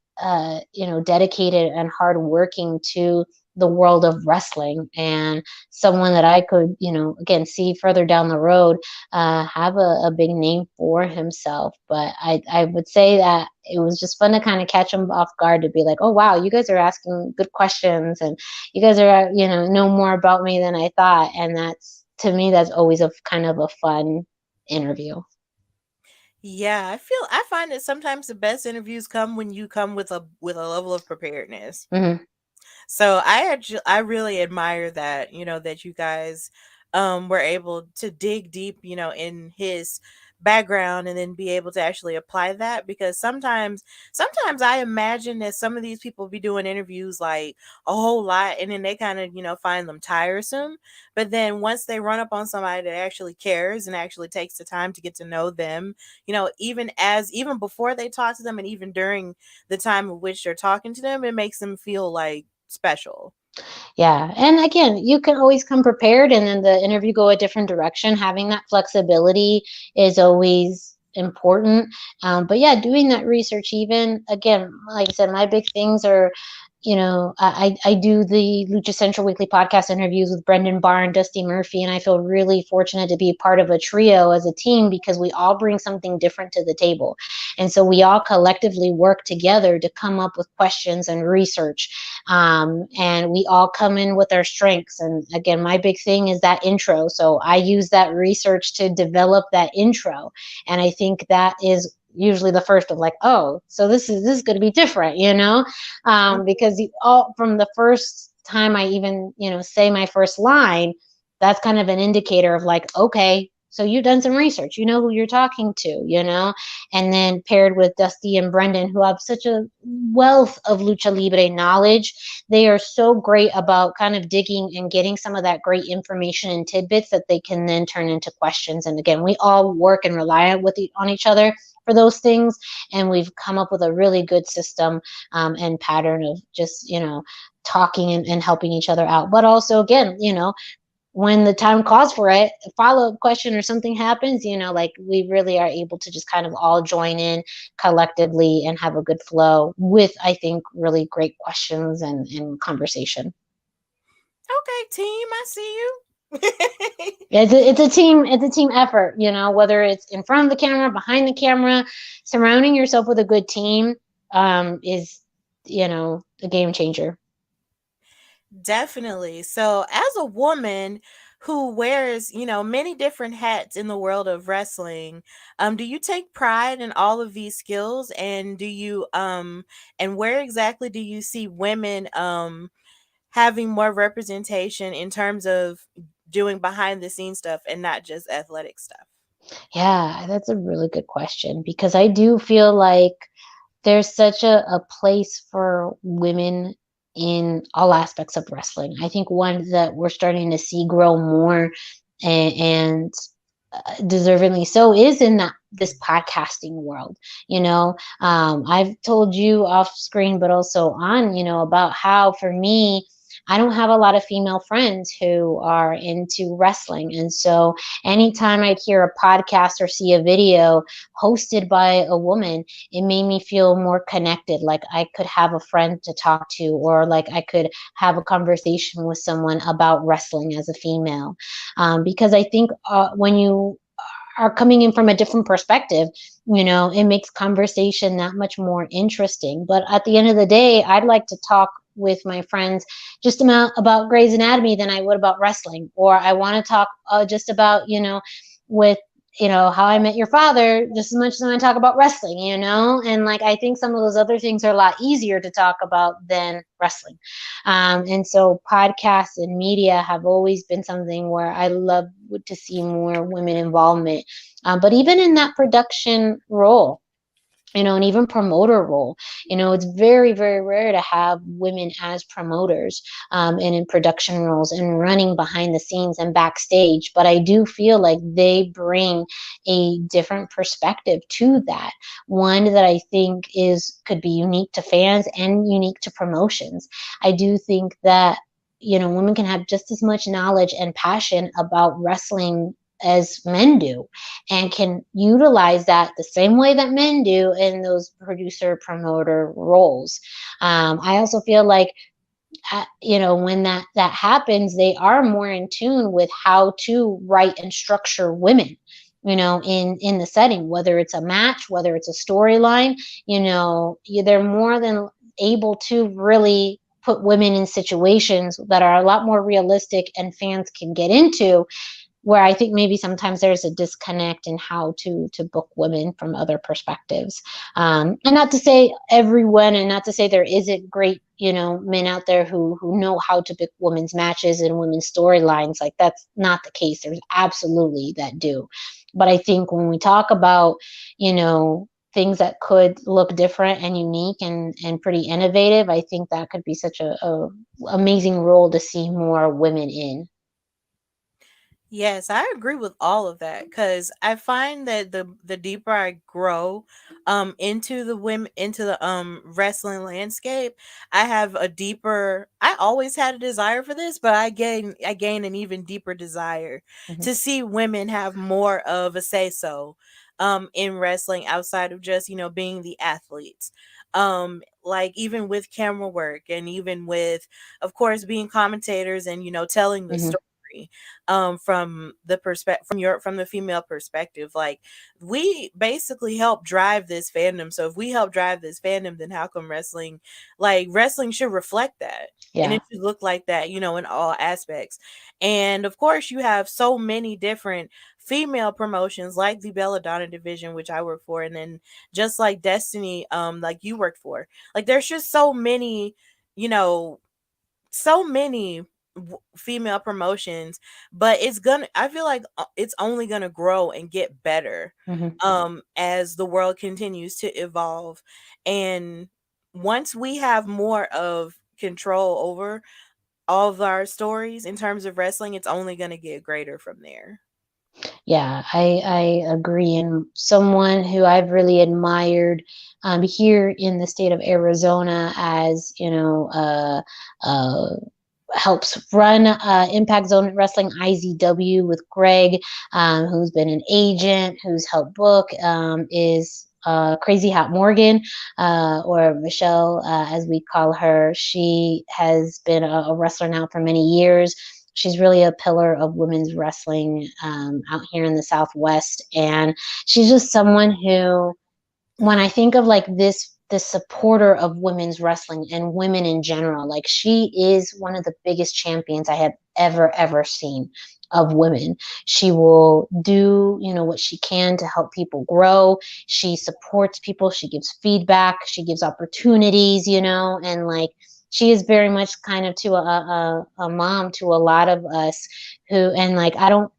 dedicated and hardworking to the world of wrestling, and someone that I could, again, see further down the road have a big name for himself. But I would say that it was just fun to kind of catch him off guard, to be like, oh wow, you guys are asking good questions, and you guys are know more about me than I thought. And that's, to me, that's always a kind of a fun interview. Yeah, I find that sometimes the best interviews come when you come with a level of preparedness. Hmm. So I really admire that, that you guys were able to dig deep, in his background and then be able to actually apply that, because sometimes I imagine that some of these people be doing interviews like a whole lot and then they kind of, find them tiresome. But then once they run up on somebody that actually cares and actually takes the time to get to know them, even before they talk to them and even during the time of which they're talking to them, it makes them feel like special. Yeah. And again, you can always come prepared and then the interview go a different direction. Having that flexibility is always important. But yeah, doing that research, even again, like I said, my big things are, I do the Lucha Central Weekly podcast interviews with Brendan Barr and Dusty Murphy, and I feel really fortunate to be part of a trio as a team because we all bring something different to the table. And so we all collectively work together to come up with questions and research. And we all come in with our strengths. And again, my big thing is that intro. So I use that research to develop that intro. And I think that is usually the first of like, oh, so this is going to be different, because all from the first time I even say my first line, that's kind of an indicator of like, okay, so you've done some research, you know who you're talking to, and then paired with Dusty and Brendan, who have such a wealth of lucha libre knowledge. They are so great about kind of digging and getting some of that great information and tidbits that they can then turn into questions. And again, we all work and rely on each other for those things, and we've come up with a really good system and pattern of just talking and helping each other out. But also, again, when the time calls for it, a follow-up question or something happens, like we really are able to just kind of all join in collectively and have a good flow with, I think, really great questions and conversation. Okay, team, I see you. It's a team effort, whether it's in front of the camera, behind the camera. Surrounding yourself with a good team is a game changer. Definitely. So, as a woman who wears, many different hats in the world of wrestling, do you take pride in all of these skills, and and where exactly do you see women having more representation in terms of doing behind the scenes stuff and not just athletic stuff? Yeah, that's a really good question because I do feel like there's such a place for women in all aspects of wrestling. I think one that we're starting to see grow more and deservingly so is in this podcasting world. I've told you off screen, but also on, about how for me, I don't have a lot of female friends who are into wrestling. And so anytime I'd hear a podcast or see a video hosted by a woman, it made me feel more connected, like I could have a friend to talk to, or like I could have a conversation with someone about wrestling as a female. Because I think when you are coming in from a different perspective, it makes conversation that much more interesting. But at the end of the day, I'd like to talk with my friends just about Grey's Anatomy than I would about wrestling, or I want to talk just about with How I Met Your Father just as much as I want to talk about wrestling, and like I think some of those other things are a lot easier to talk about than wrestling. And so podcasts and media have always been something where I love to see more women involvement. But even in that production role, And even promoter role. It's very, very rare to have women as promoters, and in production roles and running behind the scenes and backstage. But I do feel like they bring a different perspective to that. One that I think is could be unique to fans and unique to promotions. I do think that women can have just as much knowledge and passion about wrestling as men do, and can utilize that the same way that men do in those producer promoter roles. I also feel like when that happens, they are more in tune with how to write and structure women, in the setting, whether it's a match, whether it's a storyline. They're more than able to really put women in situations that are a lot more realistic and fans can get into, where I think maybe sometimes there's a disconnect in how to book women from other perspectives. And not to say everyone, and not to say there isn't great, men out there who know how to book women's matches and women's storylines. Like, that's not the case. There's absolutely that do. But I think when we talk about, things that could look different and unique and pretty innovative, I think that could be such a amazing role to see more women in. Yes, I agree with all of that because I find that the deeper I grow into the women into the wrestling landscape, I have a deeper I always had a desire for this, but I gain an even deeper desire Mhm. to see women have more of a say so in wrestling outside of just, being the athletes. Like even with camera work and even with of course being commentators and telling the Mhm. story from the perspective from the female perspective. Like we basically help drive this fandom, so if we help drive this fandom, then how come wrestling should reflect that, and Yeah. it should look like that, in all aspects. And of course you have so many different female promotions like the Belladonna division, which I work for, and then just like Destiny, like you worked for. Like there's just you know so many female promotions, but I feel like it's only gonna grow and get better Mhm. as the world continues to evolve. And once we have more of control over all of our stories in terms of wrestling, it's only gonna get greater from there. Yeah, I agree. And someone who I've really admired, here in the state of Arizona, as helps run Impact Zone Wrestling IZW with Greg, who's been an agent, who's helped book, is Crazy Hot Morgan, or Michelle, as we call her. She has been a wrestler now for many years. She's really a pillar of women's wrestling, out here in the Southwest. And she's just someone who, when I think of like this supporter of women's wrestling and women in general, like she is one of the biggest champions I have ever seen of women. She will do, what she can to help people grow. She supports people, she gives feedback, she gives opportunities, and like she is very much kind of to a mom to a lot of us who, and like I don't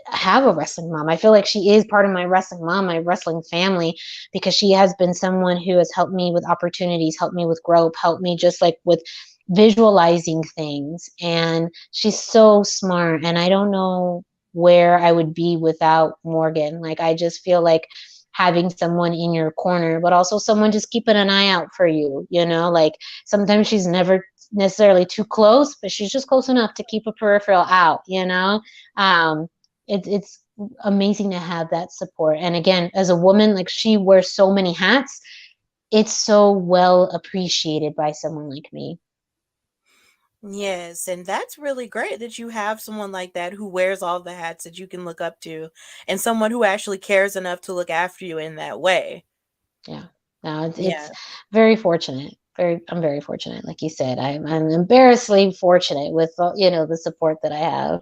have a wrestling mom. I feel like she is part of my wrestling mom, my wrestling family, because she has been someone who has helped me with opportunities, helped me with growth, helped me just like with visualizing things. And she's so smart. And I don't know where I would be without Morgan. Like, I just feel like having someone in your corner, but also someone just keeping an eye out for you, like sometimes she's never necessarily too close, but she's just close enough to keep a peripheral out. Um, it's amazing to have that support. And again, as a woman, like she wears so many hats, it's so well appreciated by someone like me. Yes, and that's really great that you have someone like that who wears all the hats that you can look up to, and someone who actually cares enough to look after you in that way. Yeah. No, it's Yeah. very fortunate. I'm very fortunate. Like you said, I'm embarrassingly fortunate with, the support that I have.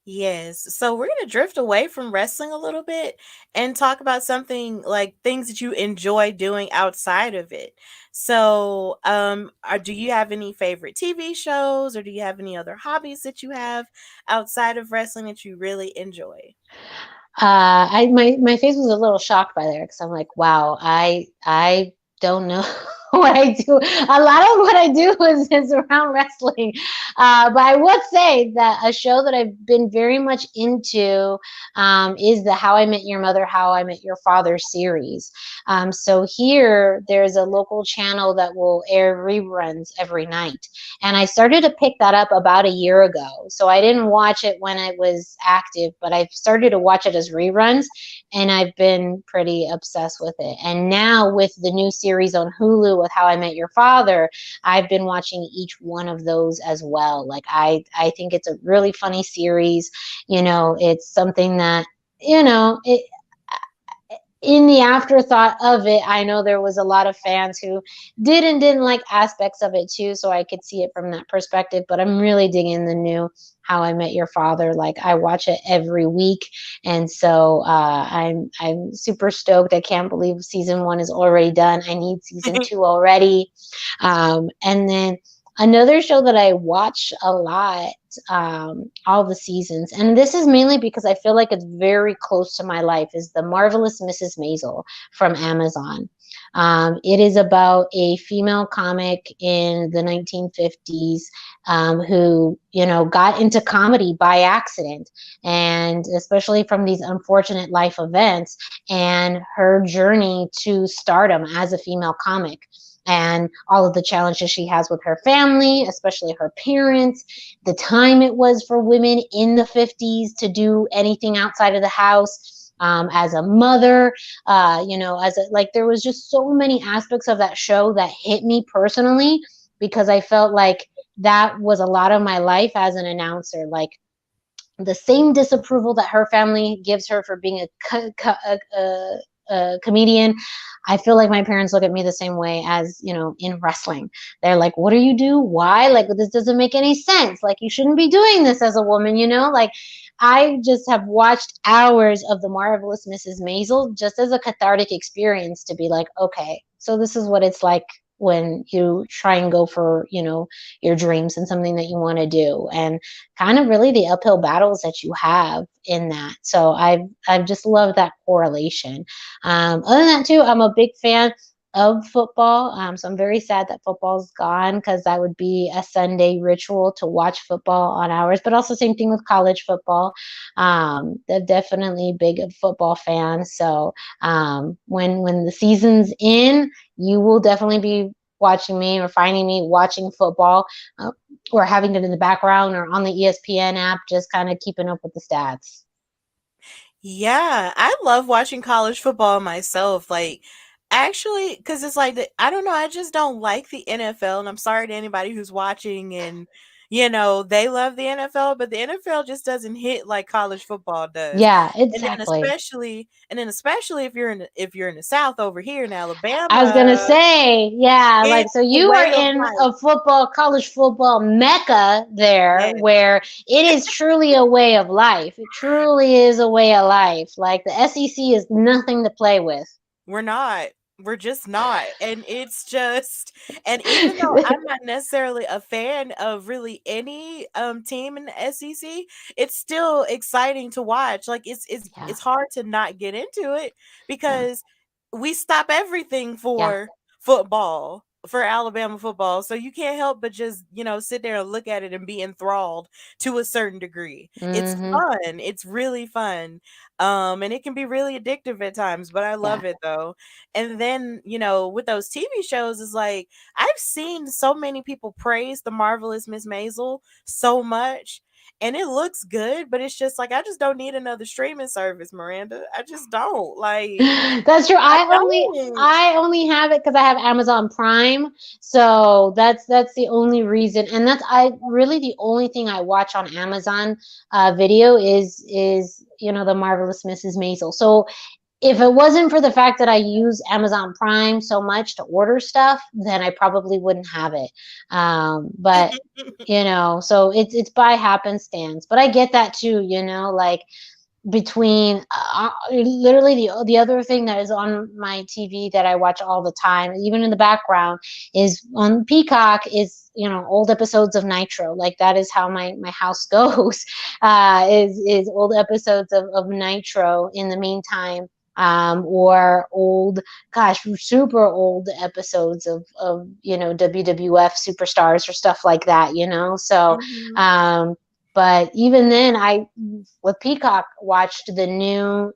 Yes. So we're going to drift away from wrestling a little bit and talk about something like things that you enjoy doing outside of it. So, do you have any favorite TV shows or do you have any other hobbies that you have outside of wrestling that you really enjoy? My face was a little shocked by there because I'm like, wow, I don't know what I do. A lot of what I do is around wrestling. But I would say that a show that I've been very much into is the How I Met Your Mother, How I Met Your Father series. So here there's a local channel that will air reruns every night. And I started to pick that up about a year ago. So I didn't watch it when it was active, but I've started to watch it as reruns, and I've been pretty obsessed with it. And now with the new series on Hulu with How I Met Your Father, I've been watching each one of those as well. Like I think it's a really funny series. It's something that, it in the afterthought of it, I know there was a lot of fans who didn't like aspects of it too, so I could see it from that perspective. But I'm really digging the new How I Met Your Father. Like I watch it every week, and so I'm super stoked. I can't believe season 1 is already done. I need season 2 already. And then another show that I watch a lot, all the seasons, and this is mainly because I feel like it's very close to my life, is the Marvelous Mrs Maisel from Amazon. It is about a female comic in the 1950s, who, got into comedy by accident, and especially from these unfortunate life events and her journey to stardom as a female comic, and all of the challenges she has with her family, especially her parents, the time it was for women in the 50s to do anything outside of the house, as a mother, like there was just so many aspects of that show that hit me personally, because I felt like that was a lot of my life as an announcer. Like the same disapproval that her family gives her for being a comedian, I feel like my parents look at me the same way as, in wrestling. They're like, what do you do? Why? Like, this doesn't make any sense. Like, you shouldn't be doing this as a woman, Like, I just have watched hours of the Marvelous Mrs. Maisel just as a cathartic experience to be like, okay, so this is what it's like when you try and go for, your dreams and something that you want to do, and kind of really the uphill battles that you have in that. So I've just loved that correlation. Other than that too, I'm a big fan of football. So I'm very sad that football's gone, because that would be a Sunday ritual to watch football on ours. But also same thing with college football. They're definitely big football fans. So when the season's in, you will definitely be watching me or finding me watching football, or having it in the background or on the ESPN app, just kind of keeping up with the stats. Yeah, I love watching college football myself. Like, actually, because it's like, I don't know, I just don't like the NFL. And I'm sorry to anybody who's watching and, they love the NFL, but the NFL just doesn't hit like college football does. Yeah, And then exactly. especially if you're in the South over here in I was gonna Alabama, say, yeah, like it's so a you are way of in life. a college football mecca there, Yeah, where it is truly a way of life. It truly is a way of life. Like the SEC is nothing to play with. we're not. We're just not. And it's just, and even though I'm not necessarily a fan of really any team in the SEC, it's still exciting to watch. Like Yeah, it's hard to not get into it yeah, because we stop everything yeah. for football, for Alabama football. So you can't help but just, sit there and look at it and be enthralled to a certain degree. It's Mm-hmm. fun. It's really fun. And it can be really addictive at times, but I Yeah. love it though. And then, with those TV shows, it's like I've seen so many people praise the Marvelous Miss Maisel so much, and it looks good, but it's just like I just don't need another streaming service, Miranda. I just don't. Like That's true. I I only don't. I only have it because I have Amazon Prime. So that's the only reason. And that's I really the only thing I watch on Amazon video is the Marvelous Mrs. Maisel. So if it wasn't for the fact that I use Amazon Prime so much to order stuff, then I probably wouldn't have it. But so it's by happenstance. But I get that too, like between literally the other thing that is on my TV that I watch all the time, even in the background, is on Peacock is, old episodes of Nitro. Like that is how my house goes. Is old episodes of Nitro in the meantime. Or old, gosh, super old episodes of WWF superstars or stuff like that, so Mhm. um but even then, I with Peacock watched the new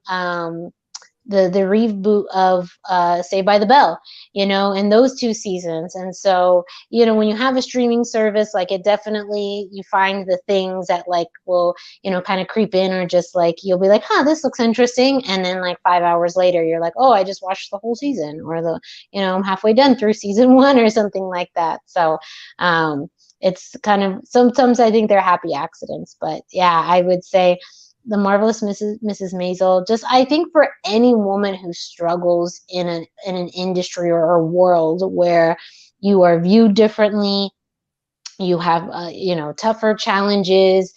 the reboot of Saved by the Bell, in those two seasons. And so, when you have a streaming service, like it definitely you find the things that like will, kind of creep in, or just like you'll be like, huh, this looks interesting. And then like 5 hours later, you're like, oh, I just watched the whole season, or I'm halfway done through season one or something like that. So it's kind of sometimes I think they're happy accidents, but yeah, I would say the Marvelous Mrs. Maisel. Just I think for any woman who struggles in an industry or a world where you are viewed differently, you have tougher challenges,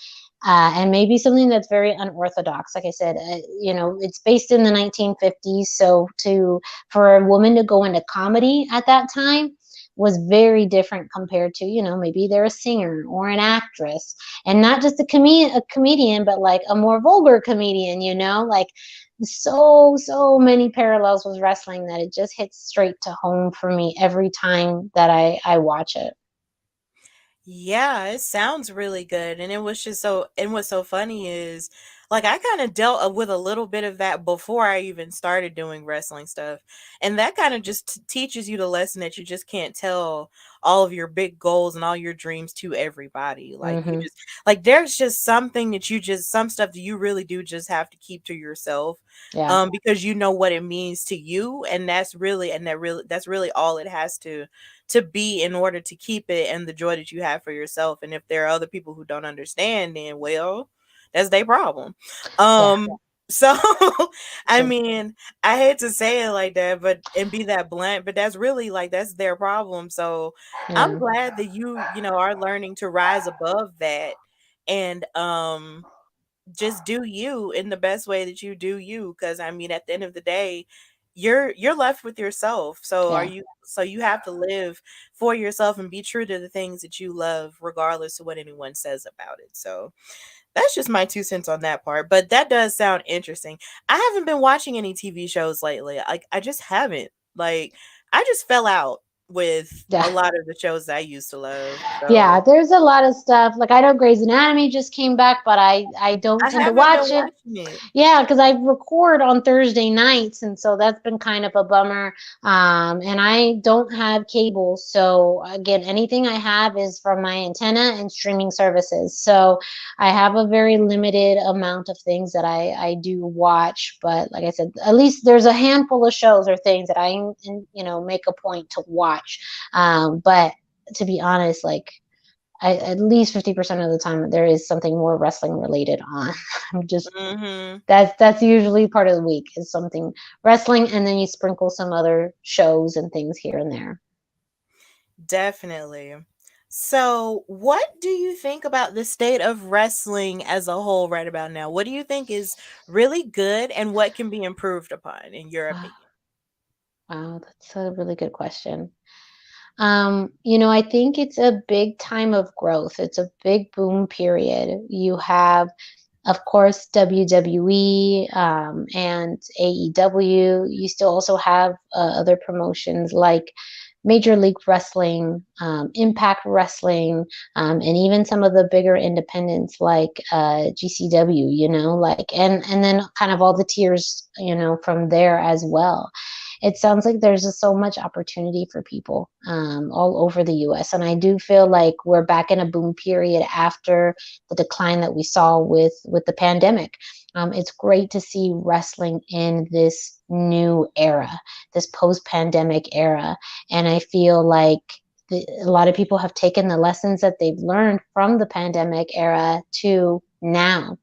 and maybe something that's very unorthodox. Like I said, it's based in the 1950s, so to for a woman to go into comedy at that time was very different compared to, maybe they're a singer or an actress, and not just a comedian, but like a more vulgar comedian, like so many parallels with wrestling that it just hits straight to home for me every time that I watch it. Yeah, it sounds really good. And it was just so, and what's so funny is like I kind of dealt with a little bit of that before I even started doing wrestling stuff. And that kind of just teaches you the lesson that you just can't tell all of your big goals and all your dreams to everybody. Like you Hmm. just like there's just something that you just some stuff that you really do just have to keep to yourself. Yeah. Because you know what it means to you, and that's really all it has to be in order to keep it and the joy that you have for yourself. And if there are other people who don't understand, then well, that's their problem. Yeah. So I True. mean, I hate to say it like that, but and be that blunt, but that's really like that's their problem. So I'm Yeah. glad that you are learning to rise above that and just do you in the best way that you do you, because I mean at the end of the day you're left with yourself, so are Yeah. you so you have to live for yourself and be true to the things that you love regardless of what anyone says about it. So that's just my 2 cents on that part, but that does sound interesting. I haven't been watching any TV shows lately. I just haven't, like, I just fell out with Yeah. a lot of the shows I used to love, Yeah, so there's a lot of stuff. Like I know Grey's Anatomy just came back, but I don't I tend to haven't been watch it. watching it. Yeah, because I record on Thursday nights, and so that's been kind of a bummer. And I don't have cable, so again, anything I have is from my antenna and streaming services. So I have a very limited amount of things that I do watch. But like I said, at least there's a handful of shows or things that I make a point to watch. But to be honest, like at least 50% of the time there is something more wrestling related on. I'm just Mhm. that's usually part of the week is something wrestling, and then you sprinkle some other shows and things here and there. Definitely. So, what do you think about the state of wrestling as a whole right about now? What do you think is really good and what can be improved upon, in your opinion? Wow, that's a really good question. I think it's a big time of growth. It's a big boom period. You have, of course, WWE, and AEW. You still also have other promotions like Major League Wrestling, Impact Wrestling, and even some of the bigger independents like GCW. And then kind of all the tiers, from there as well. It sounds like there's just so much opportunity for people all over the US. And I do feel like we're back in a boom period after the decline that we saw with the pandemic. It's great to see wrestling in this new era, this post-pandemic era, and I feel like a lot of people have taken the lessons that they've learned from the pandemic era to now,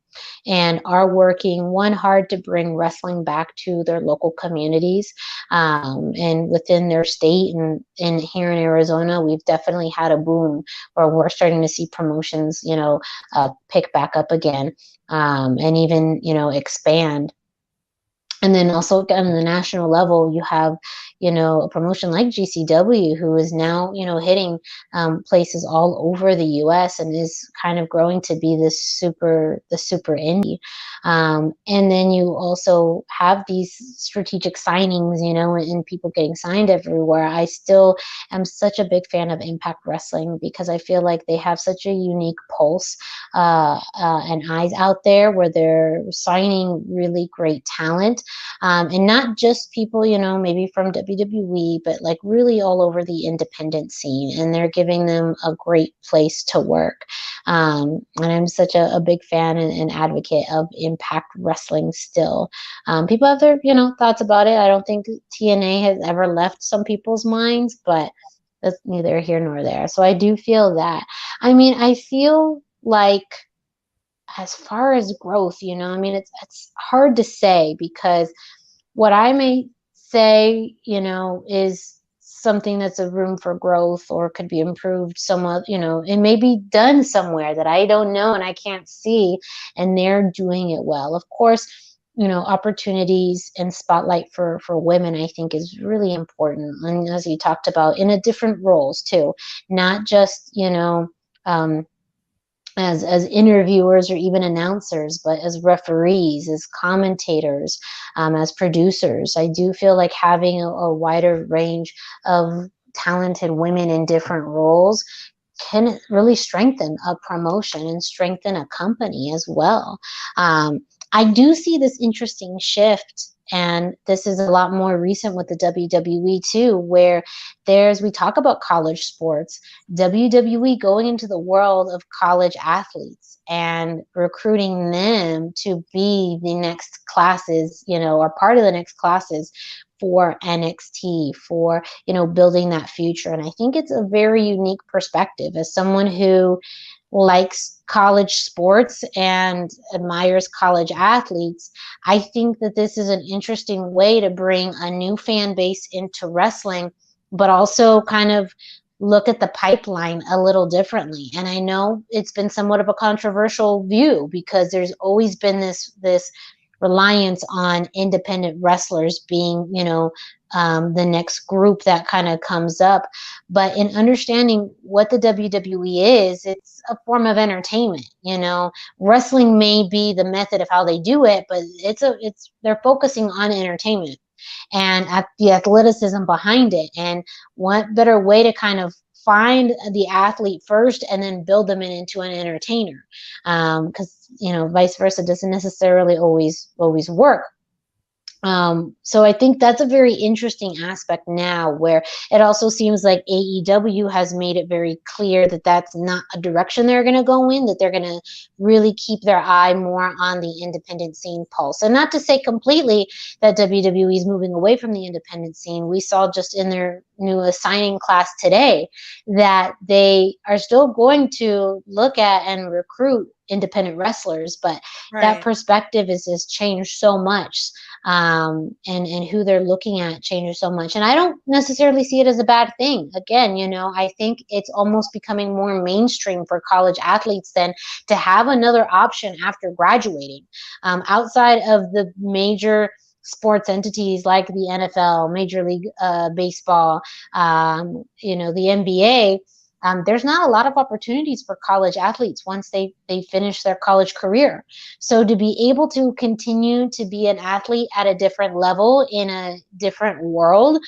and are working one hard to bring wrestling back to their local communities, and within their state. And here in Arizona, we've definitely had a boom where we're starting to see promotions, pick back up again, and even, expand. And then also on the national level, you have, a promotion like GCW, who is now, hitting places all over the U.S. and is kind of growing to be the super indie. And then you also have these strategic signings, and people getting signed everywhere. I still am such a big fan of Impact Wrestling because I feel like they have such a unique pulse, and eyes out there where they're signing really great talent, and not just people, maybe from WWE, but like really all over the independent scene. And they're giving them a great place to work. And I'm such a big fan and advocate of Impact Wrestling still. People have their, thoughts about it. I don't think TNA has ever left some people's minds, but that's neither here nor there. So I do feel that. I mean, I feel like as far as growth, it's hard to say because what I may say, is something that's a room for growth or could be improved somewhat, it may be done somewhere that I don't know and I can't see, and they're doing it well. Of course, opportunities and spotlight for women, I think, is really important. And as you talked about, in a different roles too, not just, um, as interviewers or even announcers, but as referees, as commentators, as producers. I do feel like having a wider range of talented women in different roles can really strengthen a promotion and strengthen a company as well. I do see this interesting shift, and this is a lot more recent with the WWE too, where we talk about college sports, WWE going into the world of college athletes and recruiting them to be the next classes, or part of the next classes for NXT, for, building that future. And I think it's a very unique perspective as someone who likes college sports and admires college athletes. I think that this is an interesting way to bring a new fan base into wrestling, but also kind of look at the pipeline a little differently. And I know it's been somewhat of a controversial view because there's always been this reliance on independent wrestlers being, the next group that kind of comes up. But in understanding what the WWE is, it's a form of entertainment. Wrestling may be the method of how they do it, but they're focusing on entertainment and at the athleticism behind it. And what better way to kind of find the athlete first and then build them into an entertainer, because vice versa doesn't necessarily always work. So I think that's a very interesting aspect now, where it also seems like AEW has made it very clear that that's not a direction they're going to go in, that they're going to really keep their eye more on the independent scene pulse. And not to say completely that WWE is moving away from the independent scene. We saw just in their newest signing class today that they are still going to look at and recruit independent wrestlers, but that Right. perspective has changed so much, and who they're looking at changes so much. And I don't necessarily see it as a bad thing. Again, I think it's almost becoming more mainstream for college athletes then to have another option after graduating, outside of the major sports entities like the NFL, Major League Baseball, the NBA. There's not a lot of opportunities for college athletes once they finish their college career. So to be able to continue to be an athlete at a different level in a different world,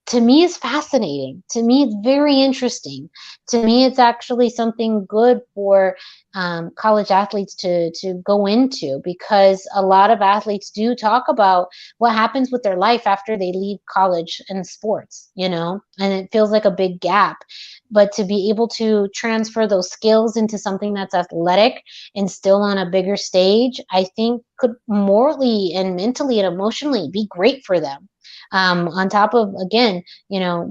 to me is fascinating. To me, it's very interesting. To me, it's actually something good for college athletes to go into, because a lot of athletes do talk about what happens with their life after they leave college and sports, and it feels like a big gap. But to be able to transfer those skills into something that's athletic and still on a bigger stage, I think could morally and mentally and emotionally be great for them, on top of, again,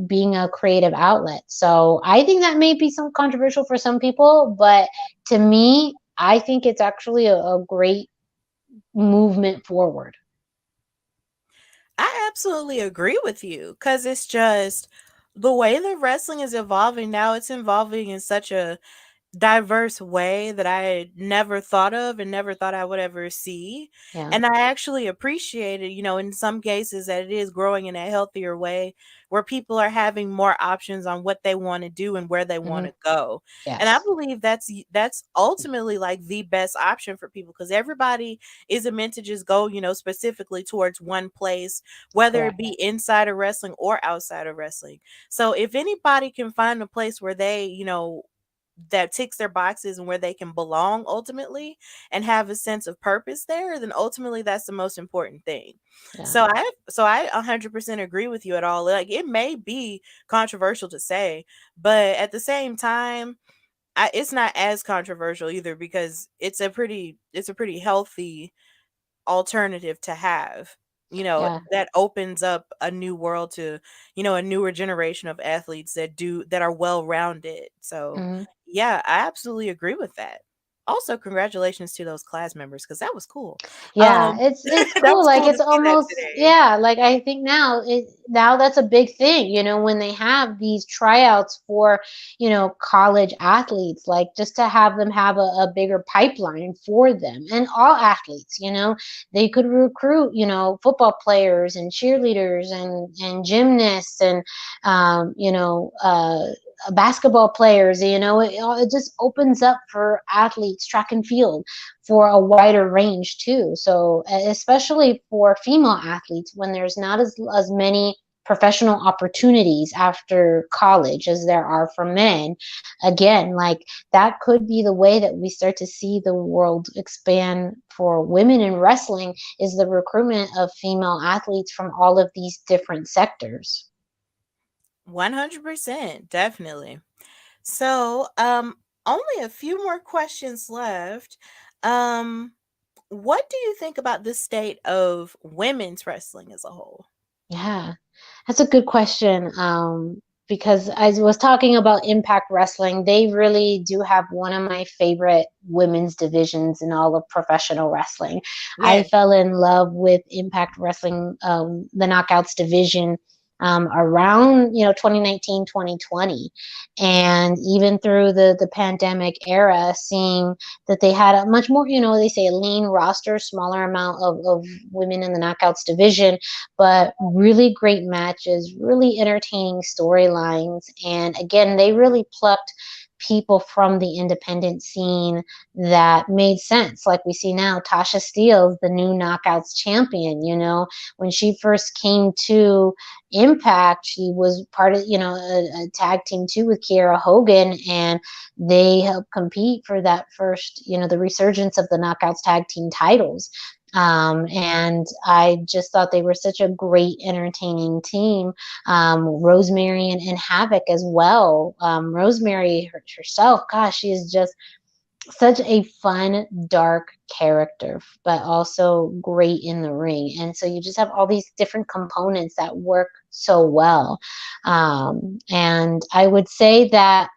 being a creative outlet. So I think that may be some controversial for some people, but to me, I think it's actually a great movement forward. I absolutely agree with you because it's just the way that wrestling is evolving now. It's evolving in such a diverse way that I had never thought of and never thought I would ever see. Yeah. And I actually appreciate it, in some cases that it is growing in a healthier way where people are having more options on what they want to do and where they want Hmm. to go. And I Yes. believe that's ultimately like the best option for people because everybody isn't meant to just go, specifically towards one place, whether it Correct. be inside of wrestling or outside of wrestling. So if anybody can find a place where they, that ticks their boxes and where they can belong ultimately and have a sense of purpose there, then ultimately that's the most important thing. Yeah. So I 100% agree with you at all. Like it may be controversial to say, but at the same time, it's not as controversial either because it's a pretty healthy alternative to have. Yeah. That opens up a new world to, a newer generation of athletes that are well rounded. So, Hmm. yeah, I absolutely agree with that. Also, congratulations to those class members because that was cool. Yeah, it's That cool. was Like cool to it's see that almost, today. yeah, like I think now that's a big thing, when they have these tryouts for, college athletes, like just to have them have a bigger pipeline for them and all athletes, they could recruit, football players and cheerleaders and gymnasts and basketball players, it just opens up for athletes, track and field, for a wider range too. So especially for female athletes, when there's not as many professional opportunities after college as there are for men, again, like that could be the way that we start to see the world expand for women in wrestling, is the recruitment of female athletes from all of these different sectors. 100%, definitely. So, only a few more questions left. Um, what do you think about the state of women's wrestling as a whole? Yeah, that's a good question. Because I was talking about Impact Wrestling, they really do have one of my favorite women's divisions in all of professional wrestling. I Yeah. fell in love with Impact Wrestling, the Knockouts division, around 2019, 2020, and even through the pandemic era, seeing that they had a much more, they say a lean roster, smaller amount of women in the Knockouts division, but really great matches, really entertaining storylines. And again, they really plucked people from the independent scene that made sense. Like we see now, Tasha Steele's the new Knockouts champion. When she first came to Impact, she was part of, a tag team too with Kiera Hogan, and they helped compete for that first, the resurgence of the Knockouts tag team titles. And I just thought they were such a great, entertaining team. Rosemary and Havoc as well. Rosemary herself, gosh, she is just such a fun, dark character, but also great in the ring. And so you just have all these different components that work so well. And I would say that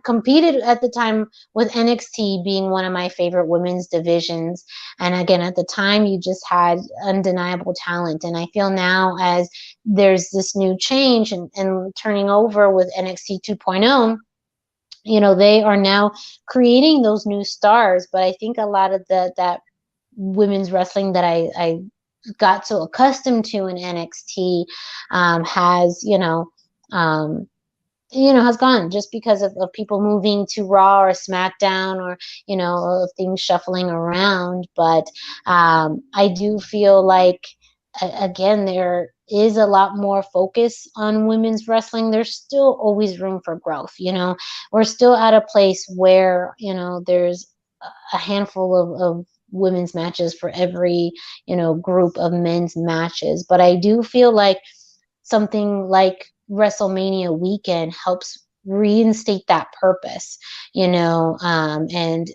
competed at the time with NXT being one of my favorite women's divisions. And again, at the time, you just had undeniable talent. And I feel now, as there's this new change and turning over with NXT 2.0, they are now creating those new stars. But I think a lot of that women's wrestling that I got so accustomed to in NXT, has um, has gone just because of people moving to Raw or SmackDown, or of things shuffling around. But I do feel like, again, there is a lot more focus on women's wrestling. There's still always room for growth. We're still at a place where there's a handful of women's matches for every group of men's matches. But I do feel like something like WrestleMania weekend helps reinstate that purpose, and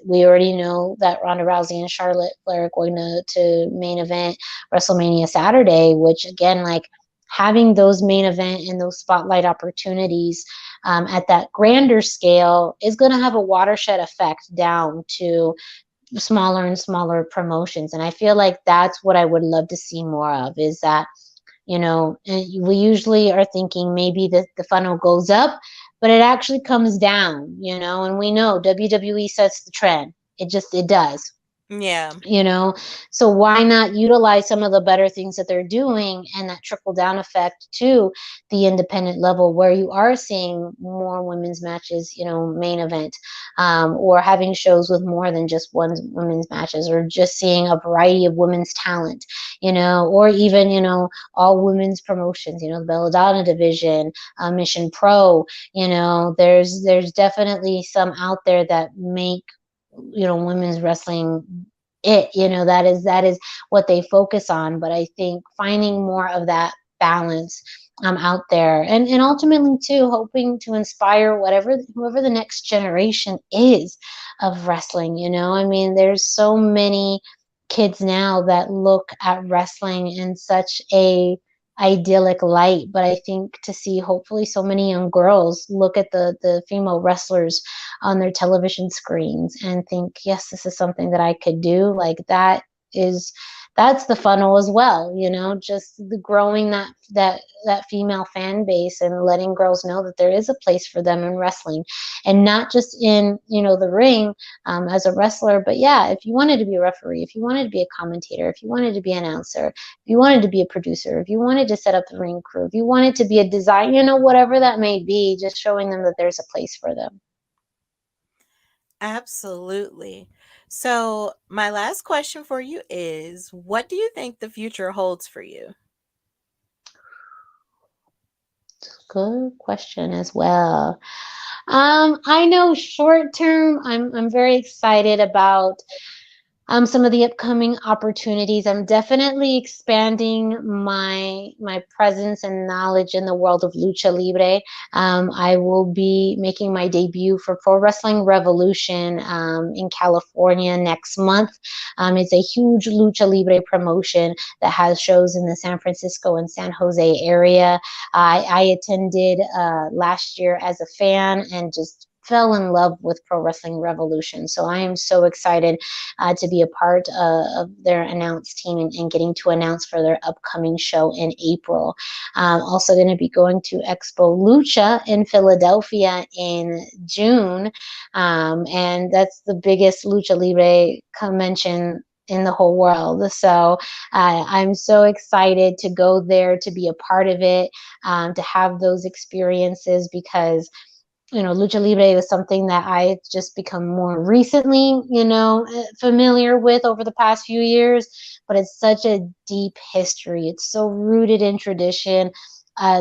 we already know that Ronda Rousey and Charlotte Flair are going to main event WrestleMania Saturday, which again, like, having those main event and those spotlight opportunities at that grander scale is going to have a watershed effect down to smaller and smaller promotions. And I feel like that's what I would love to see more of, is that, we usually are thinking maybe the funnel goes up, but it actually comes down, and we know WWE sets the trend. It does. Yeah. you know so why not utilize some of the better things that they're doing, and that trickle down effect to the independent level, where you are seeing more women's matches, main event, or having shows with more than just one women's matches, or just seeing a variety of women's talent, or even, all women's promotions, the Belladonna division, Mission Pro. There's definitely some out there that make, women's wrestling that is what they focus on. But I think finding more of that balance out there, and ultimately too hoping to inspire whoever the next generation is of wrestling. I mean, there's so many kids now that look at wrestling in such a idyllic light, but I think to see hopefully so many young girls look at the female wrestlers on their television screens and think, yes, this is something that I could do. Like is that's the funnel as well, just the growing that female fan base, and letting girls know that there is a place for them in wrestling, and not just in, the ring, as a wrestler, but yeah, if you wanted to be a referee, if you wanted to be a commentator, if you wanted to be an announcer, if you wanted to be a producer, if you wanted to set up the ring crew, if you wanted to be a designer, whatever that may be, just showing them that there's a place for them. Absolutely. So, my last question for you is, what do you think the future holds for you? Good question as well. I know short term, I'm very excited about some of the upcoming opportunities. I'm definitely expanding my presence and knowledge in the world of lucha libre. I will be making my debut for Pro Wrestling Revolution in California next month. It's a huge lucha libre promotion that has shows in the San Francisco and San Jose area. I attended last year as a fan and just fell in love with Pro Wrestling Revolution. So I am so excited to be a part of their announce team, and getting to announce for their upcoming show in April. Also going to be going to Expo Lucha in Philadelphia in June. And that's the biggest lucha libre convention in the whole world. So I'm so excited to go there, to be a part of it, to have those experiences, because lucha libre was something that I just become more recently, familiar with over the past few years. But it's such a deep history. It's so rooted in tradition.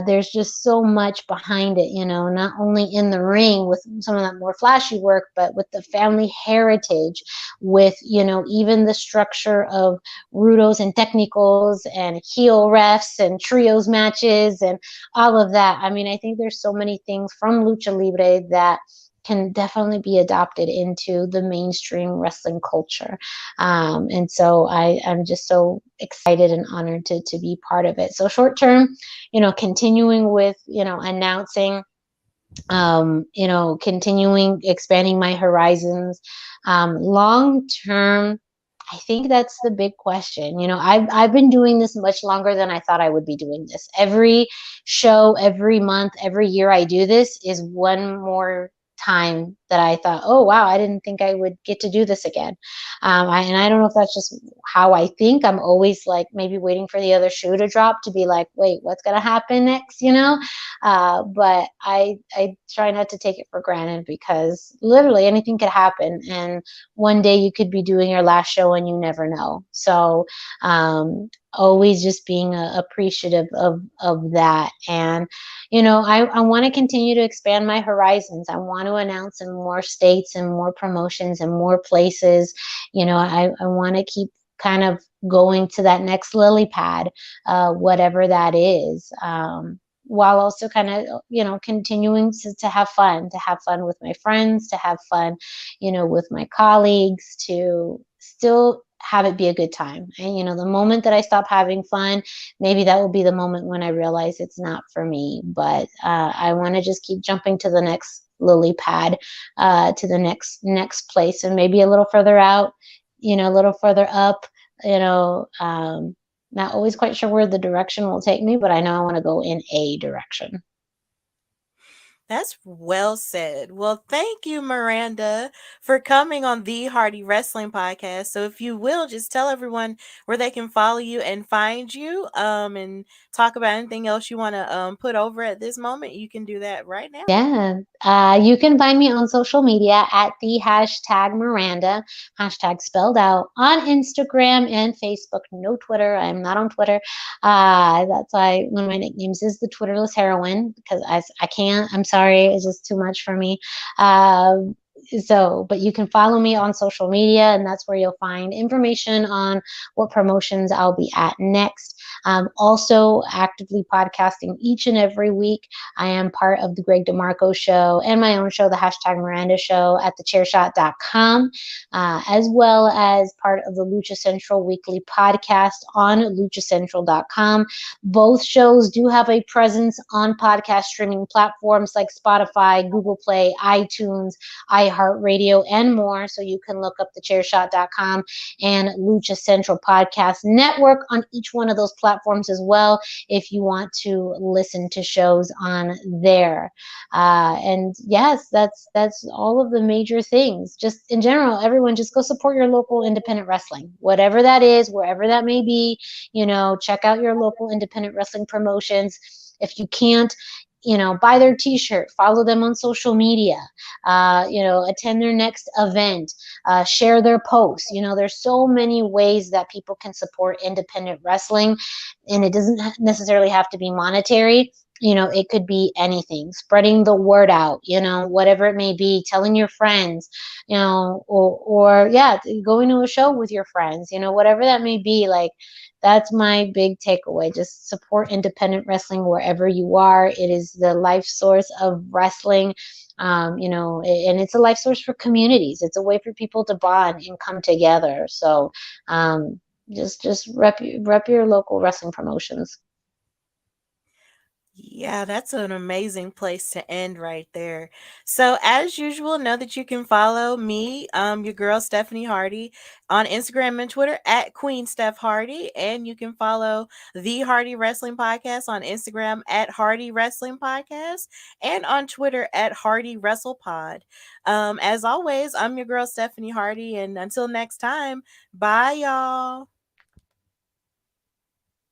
There's just so much behind it, not only in the ring with some of that more flashy work, but with the family heritage, with, even the structure of rudos and technicals and heel refs and trios matches and all of that. I mean, I think there's so many things from lucha libre that can definitely be adopted into the mainstream wrestling culture. And so I'm just so excited and honored to be part of it. So short term, continuing with, announcing, continuing expanding my horizons. Long term, I think that's the big question. I've been doing this much longer than I thought I would be doing this. Every show, every month, every year I do this is one more time that I thought, oh wow, I didn't think I would get to do this again. And I don't know if that's just how I think. I'm always like maybe waiting for the other shoe to drop to be like, wait, what's gonna happen next? But I try not to take it for granted, because literally anything could happen, and one day you could be doing your last show and you never know. So always just being appreciative of that. And I want to continue to expand my horizons. I want to announce in more states and more promotions and more places. I want to keep kind of going to that next lily pad, whatever that is. While also kind of, continuing to have fun with my friends, to have fun, with my colleagues, to still have it be a good time. And the moment that I stop having fun, maybe that will be the moment when I realize it's not for me. But I want to just keep jumping to the next lily pad, to the next place, and maybe a little further out, a little further up. You know, not always quite sure where the direction will take me, but I know I want to go in a direction. That's well said. Well, thank you, Miranda, for coming on the Hardy Wrestling Podcast. So, if you will, just tell everyone where they can follow you and find you, and talk about anything else you want to put over at this moment. You can do that right now. Yeah. You can find me on social media at the hashtag Miranda, hashtag spelled out, on Instagram and Facebook. No Twitter. I'm not on Twitter. That's why one of my nicknames is the Twitterless heroine, because I can't. I'm sorry. It's just too much for me. But you can follow me on social media, and that's where you'll find information on what promotions I'll be at next. Also, actively podcasting each and every week. I am part of the Greg DeMarco show and my own show, the hashtag Miranda show, at thechairshot.com, as well as part of the Lucha Central weekly podcast on luchacentral.com. Both shows do have a presence on podcast streaming platforms like Spotify, Google Play, iTunes, iHeartRadio, and more. So you can look up thechairshot.com and Lucha Central Podcast Network on each one of those platforms as well, if you want to listen to shows on there. And yes, that's all of the major things. Just in general, everyone just go support your local independent wrestling, whatever that is, wherever that may be. Check out your local independent wrestling promotions. If you can't, buy their t-shirt, follow them on social media, attend their next event, share their posts. There's so many ways that people can support independent wrestling, and it doesn't necessarily have to be monetary. It could be anything, spreading the word out, whatever it may be, telling your friends, or yeah, going to a show with your friends, whatever that may be. Like, that's my big takeaway. Just support independent wrestling wherever you are. It is the life source of wrestling. And it's a life source for communities. It's a way for people to bond and come together. So just rep your local wrestling promotions. Yeah, that's an amazing place to end right there. So, as usual, know that you can follow me, your girl Stephanie Hardy, on Instagram and Twitter at Queen Steph Hardy, and you can follow the Hardy Wrestling Podcast on Instagram at Hardy Wrestling Podcast, and on Twitter at Hardy Wrestle Pod. As always, I'm your girl Stephanie Hardy, and until next time, bye, y'all.